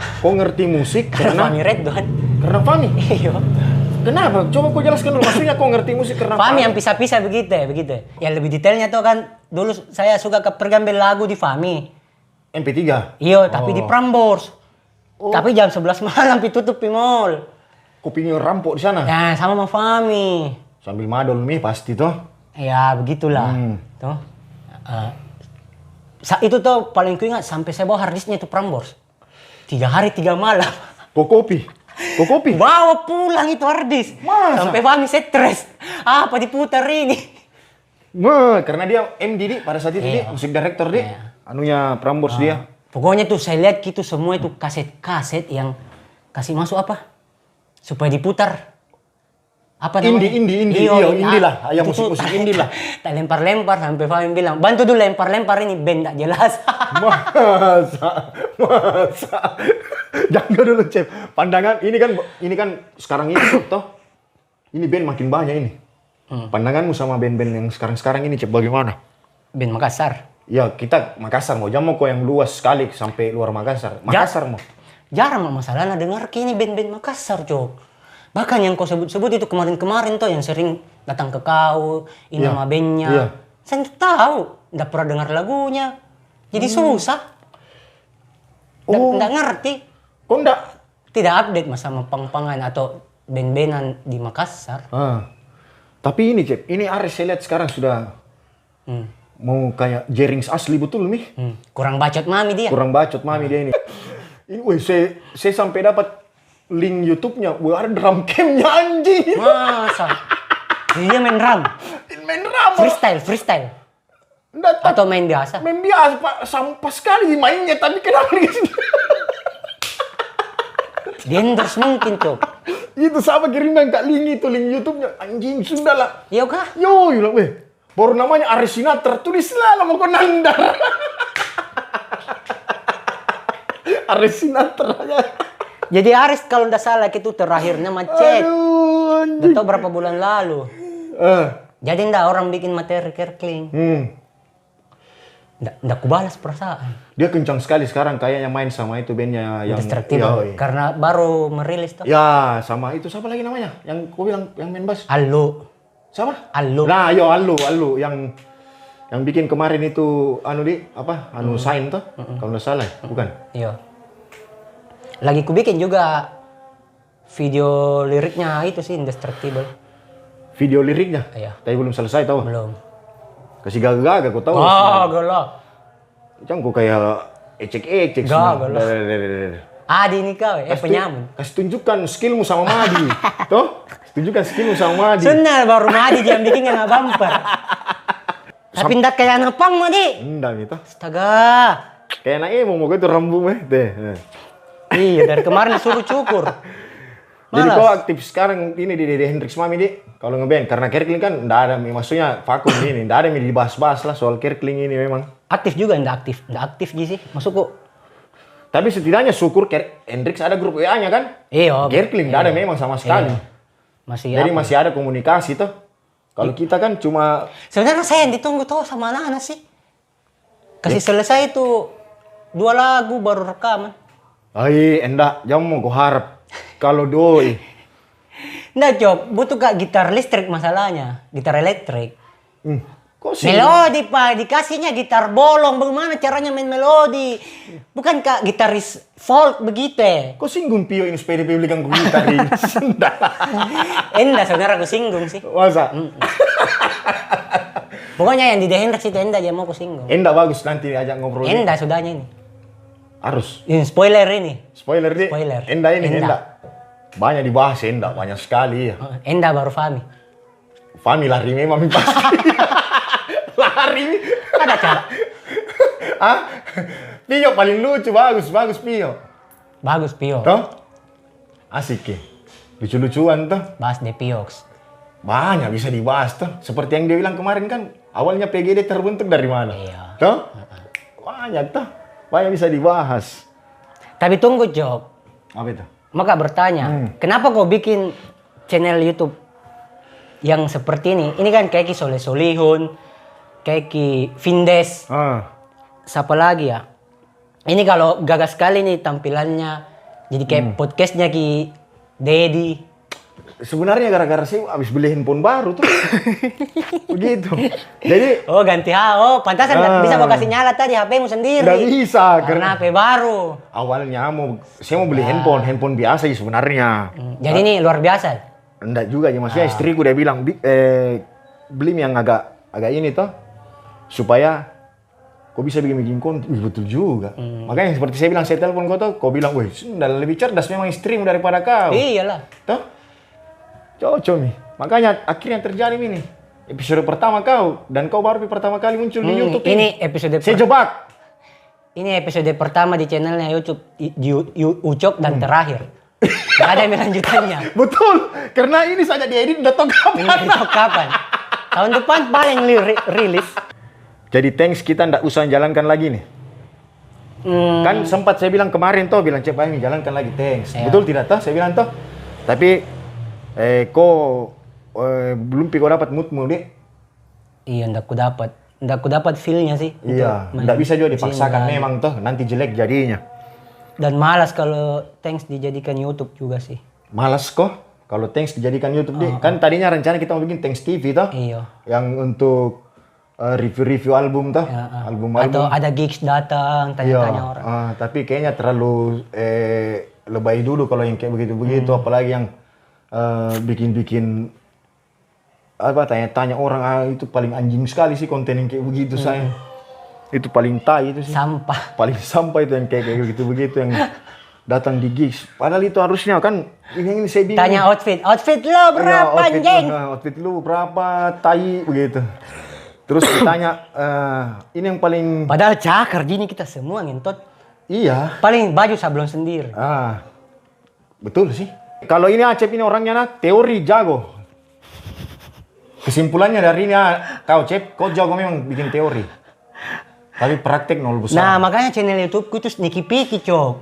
Kok ngerti musik Karena Fami karena Redwan. Fami? Iya. Kenapa? Coba kau jelaskan dulu maksudnya kok ngerti musik karena Fami yang pisah-pisah begitu. Ya lebih detailnya tuh kan dulu saya suka pergambil lagu di Fami. MP3. Iya, tapi di Prambors. Tapi jam 11 malam ditutup di mall. Kau pingin rampok di sana? Ya, sama sama Fami. Sambil madol mie pasti toh. Ya, begitulah. Tuh. Itu tuh paling kuingat sampai saya bawa harddisknya itu Prambors. 3 hari 3 malam. Kok kopi? Bawa pulang itu harddisk. Masa? Sampai Fami stres. Apa diputar ini? Karena dia MD di pada saat itu dia musik director di. Anunya Prambors dia. Pokoknya tuh saya lihat gitu semua itu kaset-kaset yang kasih masuk apa? Supaya diputar. Apa Indie, namanya? iya, indie lah. Yang musik-musik indie lah. Tak lempar-lempar sampai Fahmi bilang, bantu dulu lempar-lempar ini band tak jelas. Masa. Jangan dulu, Cep. Pandangan ini kan sekarang ini toh. Ini band makin banyak ini. Pandanganmu sama band-band yang sekarang ini, Cep, bagaimana? Band Makassar. Ya, kita Makassar mau jamu kok yang luas sekali sampai luar Makassar. Makassar mau. Jarang masalahnya dengar kini band-band Makassar, Cok. Bahkan yang kau sebut-sebut itu kemarin-kemarin tuh yang sering datang ke kau, ini nama bandnya. Iya. Saya tidak tahu, tidak pernah dengar lagunya. Jadi susah. Tidak ngerti. Kok enggak? Tidak update sama pang-pangan atau band-bandan di Makassar. Tapi ini, Cep, ini Aris saya lihat sekarang sudah mau kayak Jerings asli betul nih. Kurang bacot mami dia. Kurang bacot mami dia ini. Ini, weh, saya sampai dapat link YouTube-nya. Wah, ada drum cam-nya anjing. Masa? Dia main drum? Main drum. Freestyle? Nggak, Atau main biasa? main biasa, Pak. Sampah sekali mainnya, tapi kenapa gitu? Di endorse mungkin, Cok. Itu sama kirimkan Kak link itu, link YouTube-nya. Anjing, sudah lah. Iya kah? Yo, bilang, weh. Baru namanya Aris Sinatra, tulislah nama kau Nandar. Aris Sinatra ya. Jadi Aris kalau tidak salah itu terakhirnya macet. Aduh, anjing. Tidak tahu berapa bulan lalu. Jadi ndak orang bikin materi kerkling. Ndak kubalas perasaan. Dia kencang sekali sekarang kayaknya main sama itu bandnya yang Indestructible. Karena baru merilis tuh. Ya, sama itu siapa lagi namanya? Yang kau bilang yang main bass. Allu. Siapa? Allu. Nah, yo Allu yang bikin kemarin itu Sign tuh. Kalau nggak salah, bukan? Iya. Lagi ku bikin juga video liriknya itu sih Indestructible. Video liriknya? Iya. Tapi belum selesai tau. Belum. Kasih gagal kau tahu. Gagal lah. Jangan kau kayak ecek-ecek Gagal lah. Adi ini kau, penyamun. Kasih tunjukkan skillmu sama Madi. Tuh, tunjukkan skillmu sama Madi. Sunnah baru Madi jangan bikin kena bumper. Tapi ndak kayak anak pang Madi. Enggak gitu. Astaga. Kayak anak emo mau itu rambutnya deh. Iya, dari kemarin suruh cukur. Jadi kau aktif sekarang ini di Dede Hendrix Mami, Di? Kalau ngeband, karena Kerkling kan enggak ada, maksudnya vakum ini, enggak ada yang dibahas-bahas lah soal Kerkling ini memang. Aktif juga, enggak aktif sih, masukku. Tapi setidaknya syukur Hendrix ada grup WA-nya kan? Iya. Kerkling enggak ada memang sama sekali. Jadi masih ada komunikasi tuh. Kalau kita kan cuma... Sebenarnya saya yang ditunggu tuh sama anak-anak sih. Kasih selesai itu 2 lagu baru rekaman. Enggak, jangan mau gue harap. Kalau doi. Nggak, Cok. Butuh kak gitar listrik masalahnya. Gitar elektrik. Kok sih? Melodi, Pak. Dikasihnya gitar bolong. Bagaimana caranya main melodi? Bukan kak gitaris folk begitu ya. Kok singgung Pio ini supaya dia belikan gue gitar ini? Enggak, sebenarnya aku singgung sih. Masa? Pokoknya yang di The Hendrix itu enggak aja mau aku singgung. Enggak bagus nanti ajak ngobrol. Enggak, sudahnya ini. Harus. Ini spoiler ini. Spoiler Di. Spoiler. Enggak ini, Enggak. enggak. Banyak dibahas enggak, banyak sekali ya. Enggak baru Fahmi. Fahmi lari memang pasti. Lari. Ada cara. Pio paling lucu, bagus Pio. Bagus Pio. Toh? Asik ya. Lucu-lucuan tuh. Bahas The Piox. Banyak bisa dibahas tuh. Seperti yang dia bilang kemarin kan, awalnya PGD terbentuk dari mana? Iya. Toh? Banyak tuh. Banyak bisa dibahas. Tapi tunggu, Job. Apa itu? Maka bertanya, kenapa kau bikin channel YouTube yang seperti ini? Ini kan kayak Soleh Solihun, kayak Vindes, siapa lagi ya? Ini kalau gagas sekali nih tampilannya, jadi kayak podcastnya Ki Dedi. Sebenarnya gara-gara saya habis beli handphone baru tuh. Begitu. Jadi ganti pantasan bisa kau kasih nyala tadi HP-mu sendiri. nggak bisa karena HP baru. Awalnya saya mau beli handphone biasa sih sebenarnya. Jadi ini luar biasa. Enggak juga ya, maksudnya istriku dia bilang beli yang agak ini toh supaya kau bisa bikin konten. Betul juga. Makanya seperti saya bilang, saya telepon kau bilang, wih, sudah lebih cerdas memang istrimu daripada kau. Iyalah. Toh? Cocok nih. Makanya akhirnya terjadi ini. Episode pertama kau dan kau baru pertama kali muncul di YouTube ini episode saya jebak. Ini episode pertama di channelnya YouTube Ucok dan terakhir. Nggak ada yang lanjutannya. Betul, karena ini saja diedit udah tahu kapan. Itu kapan? Tahun depan paling rilis. Jadi thanks kita ndak usah jalankan lagi nih. Kan sempat saya bilang kemarin toh, bilang Cep ayo jalankan lagi thanks. Iya. Betul tidak toh? Saya bilang toh. Tapi belum kau dapat moodmu deh. Iya, ndak ku dapat feel-nya sih. Iya, Untuk ndak bisa juga main dipaksakan game. memang toh, nanti jelek jadinya. Dan malas kalau thanks dijadikan YouTube juga sih. Malas kok kalau thanks dijadikan YouTube deh. Kan tadinya rencana kita mau bikin thanks TV toh. Iya. Yang untuk review-review album toh. Ya, Album-album. Atau ada gigs datang, tanya-tanya orang. Tapi kayaknya terlalu lebay dulu kalau yang kayak begitu-begitu, apalagi yang bikin-bikin apa tanya-tanya orang, itu paling anjing sekali sih konten yang kayak begitu saya. Itu paling tai itu sih. Sampah. Paling sampah itu yang kayak begitu-begitu yang datang di gigs. Padahal itu harusnya kan ini saya bingung. Tanya outfit lo berapa anjing? Outfit lu berapa, tai begitu. Terus ditanya, ini yang paling... Padahal cakar gini kita semua ngentot. Iya. Paling baju sablon sendiri. Betul sih. Kalau ini Acep ini orangnya teori jago. Kesimpulannya dari ini kau Cep, kau jago memang bikin teori. Tapi praktek nol besar. Nah makanya channel YouTube-ku itu sneaky peeky cok.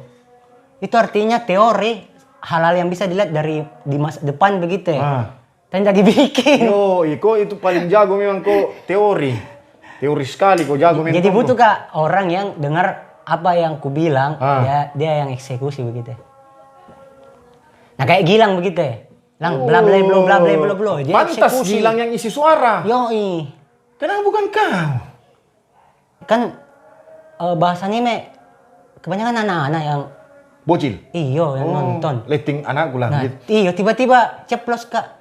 Itu artinya teori hal-hal yang bisa dilihat dari di masa depan begitu ya. Dan jadi dibikin. Kok itu paling jago memang kok teori. Teori sekali kok jago memang. Jadi butuh kak orang yang dengar apa yang ku bilang, dia yang eksekusi begitu. Nah kayak Gilang begitu ya. Bla bla bla. Dia pantas eksekusi. Gilang yang isi suara. Yoi. Kenapa bukan kau? Kan bahasanya kebanyakan anak-anak yang Bocil. iyo yang nonton. Letting anakku lah. Nah, Gitu. iyo tiba-tiba ceplos kak.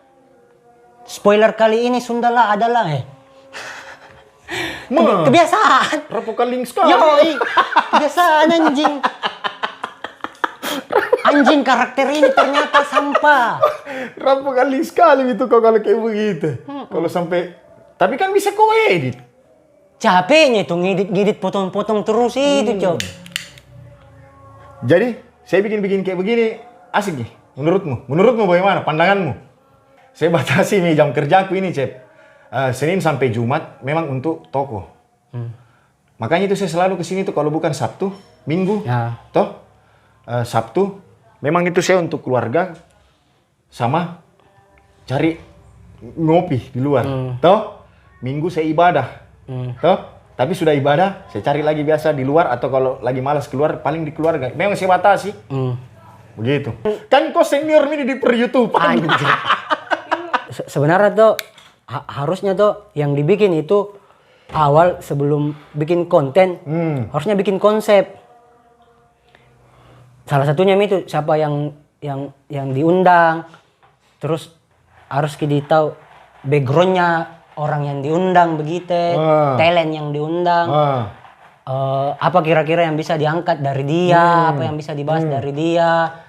Spoiler kali ini Sundala adalah kebiasaan. Rapukan link sekali. Yoi, kebiasaan anjing. Anjing karakter ini ternyata sampah. Rapukan link sekali itu kau kalau kayak begitu. Kalau sampai, tapi kan bisa kau edit. Capeknya itu ngedit potong-potong terus itu cok. Jadi saya bikin kayak begini asik nih. Menurutmu bagaimana pandanganmu? Saya batasi nih jam kerjaku ini Cep. Senin sampai Jumat memang untuk toko. Makanya itu saya selalu kesini tuh kalau bukan Sabtu, Minggu, toh Sabtu memang itu saya untuk keluarga sama cari ngopi di luar, toh Minggu saya ibadah, toh tapi sudah ibadah saya cari lagi biasa di luar atau kalau lagi malas keluar paling di keluarga. Memang saya batasi, begitu. Kan kau senior ini di per YouTube. Sebenarnya tuh harusnya tuh yang dibikin itu awal sebelum bikin konten harusnya bikin konsep. Salah satunya itu siapa yang diundang, terus harus kita tahu backgroundnya orang yang diundang begitu, talent yang diundang, apa kira-kira yang bisa diangkat dari dia, apa yang bisa dibahas dari dia,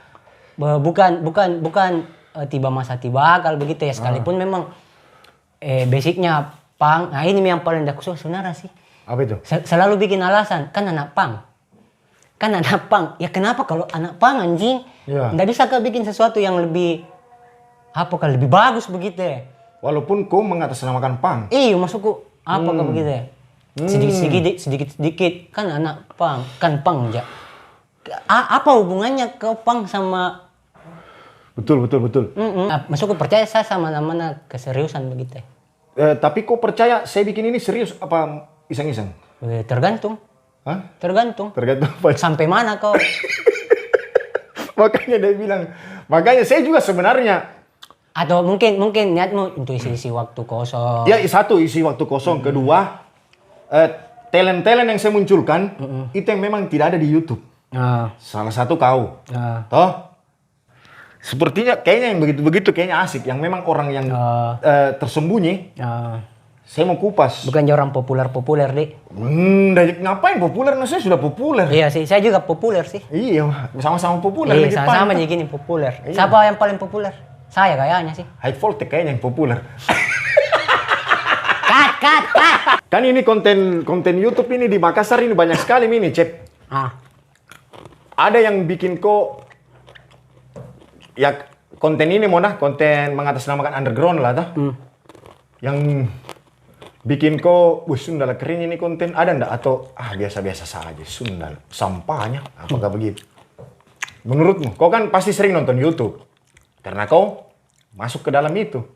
bukan tiba masa tiba akal begitu ya, sekalipun memang basicnya punk. Nah ini yang paling aku suka sebenarnya sih. Apa itu? Selalu bikin alasan, kan anak punk. Ya kenapa kalau anak punk anjing? Nggak bisa kau bikin sesuatu yang lebih lebih bagus begitu ya. Walaupun kau mengatasnamakan punk. Iya maksudku kau begitu ya. Sedikit kan anak punk, kan punk aja. Apa hubungannya kau punk sama Betul. Maksudku percaya saya sama namanya keseriusan begitu. Tapi kok percaya saya bikin ini serius apa iseng-iseng? Tergantung. Hah? Tergantung apa? sampai mana kau. Makanya dia bilang, makanya saya juga sebenarnya. Atau mungkin niatmu untuk isi waktu kosong. Ya satu isi waktu kosong, kedua talent-talent yang saya munculkan itu yang memang tidak ada di YouTube. Salah satu kau, toh. Sepertinya kayaknya yang begitu-begitu kayaknya asik. Yang memang orang yang tersembunyi. Saya mau kupas. Bukan orang populer deh. Ngapain populer? Nah, saya sudah populer. Iya sih, saya juga populer sih. Iya, sama-sama populer. Iya, sama-sama jadi gini populer. Iya. Siapa yang paling populer? Saya kayaknya sih. High Voltage kayaknya yang populer. Cut. Kan ini konten YouTube ini di Makassar ini banyak sekali ini, Cep. Ada yang bikin kok ya konten ini konten mengatasnamakan underground lah tah. Yang bikin kau, wih Sundal keren ini konten, ada ndak? Atau biasa-biasa saja Sundal, sampahnya, apakah begitu? Menurutmu, kau kan pasti sering nonton YouTube, karena kau masuk ke dalam itu.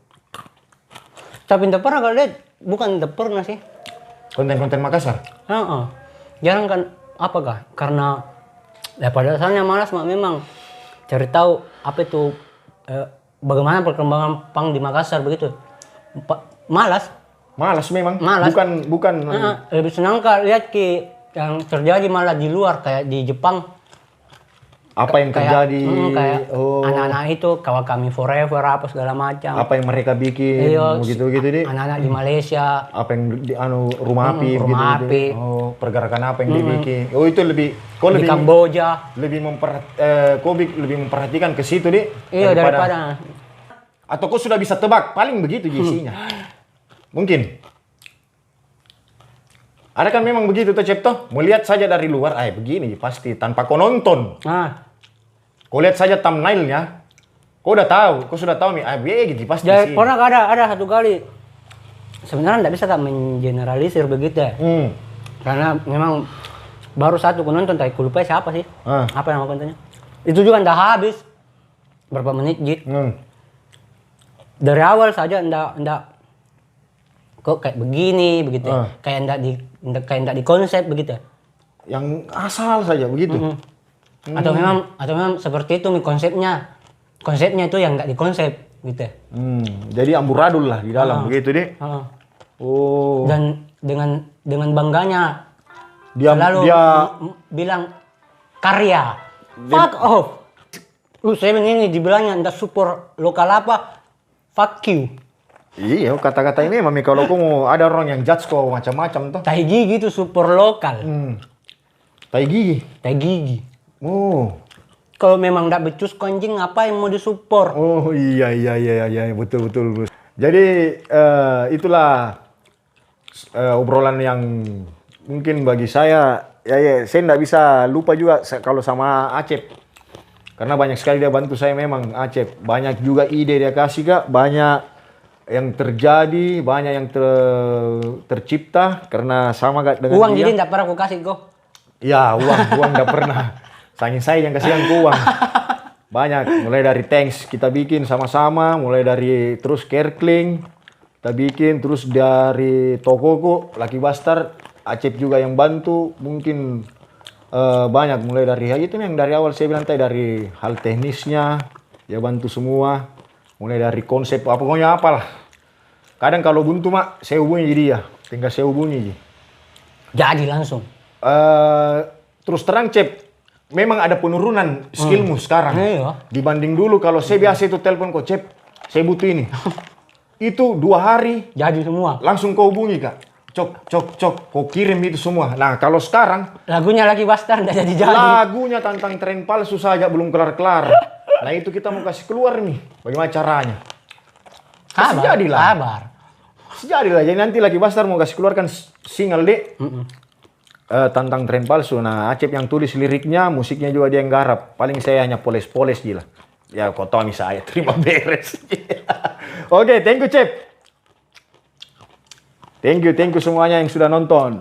Tapi tidak pernah kalau lihat, bukan tidak pernah sih. Konten-konten Makassar? Jarang kan, apakah? Karena ya pada dasarnya malas memang cari tahu apa itu bagaimana perkembangan punk di Makassar begitu. Malas memang. Malas. Bukan. Lebih senang kak lihat yang terjadi malah di luar kayak di Jepang. Apa yang terjadi? Kayak anak-anak itu Kawakami Forever apa segala macam. Apa yang mereka bikin? Gitu-gitu deh. Anak-anak di Malaysia. Apa yang di rumah api? Rumah api. Oh, pergerakan apa yang dibikin? Oh itu lebih. Di Kamboja. Kau lebih memperhatikan ke situ deh. Iya daripada. Atau kau sudah bisa tebak paling begitu isinya. Mungkin. Ada kan memang begitu tuh Cep toh, melihat saja dari luar, begini pasti tanpa kau nonton. Kau lihat saja thumbnailnya, kau sudah tahu nih, begitu pasti. Jadi pernah ada satu kali, sebenarnya tidak bisa kak mengeneralisir begitu ya. Karena memang baru satu kau nonton, tapi aku lupa siapa sih, apa nama kontennya. Itu juga ndak habis, berapa menit gitu. Dari awal saja ndak kok kayak begini begitu kayak ndak di konsep begitu yang asal saja begitu. Atau memang seperti itu konsepnya itu yang nggak dikonsep gitu. Jadi amburadul lah di dalam begitu deh. Dan dengan bangganya dia bilang karya fuck off. Saya ini dibilangnya ndak support lokal apa, fuck you. Iya, kata-kata ini memang kalau kamu ada orang yang judge kau macam-macam tuh. Tai gigi itu super lokal. Tai gigi. Oh. Kalau memang ndak becus anjing apa yang mau disupport? Oh iya betul. Jadi itulah obrolan yang mungkin bagi saya saya ndak bisa lupa juga kalau sama Acep. Karena banyak sekali dia bantu saya memang Acep. Banyak juga ide dia kasih Kak, banyak yang terjadi, banyak yang tercipta karena sama gak dengan uang dia. Jadi enggak pernah aku kasih kok. Ya, uang enggak pernah. Saking saya yang kasihan ke uang. Banyak, mulai dari tanks kita bikin sama-sama, mulai dari terus Kerkling kita bikin, terus dari tokoku Lucky Bastard, Acep juga yang bantu, mungkin banyak mulai dari itu yang dari awal saya bilang tadi, dari hal teknisnya ya bantu semua. Mulai dari konsep, pokoknya apalah. Kadang kalau buntu mak, saya hubungi dia. Tinggal saya hubungi. Jadi langsung. Terus terang Cep, memang ada penurunan skillmu sekarang. Iya. Dibanding dulu kalau saya biasa itu telepon kok Cep, saya butuh ini. Itu 2 hari. Jadi semua. Langsung kau hubungi Kak. Cok, kau kirim itu semua. Nah kalau sekarang. Lagunya Lucky Bastard udah jadi. Lagunya tentang tren palsu saja belum kelar-kelar. Nah itu kita mau kasih keluar nih, bagaimana caranya? Sabar. Jadi nanti Lucky Bastard mau kasih keluarkan single deh tentang tren palsu. Nah Acep yang tulis liriknya, musiknya juga dia yang garap. Paling saya hanya poles-poles gila. Ya kau tahu nih saya terima beres. Oke, thank you Cep. Thank you semuanya yang sudah nonton.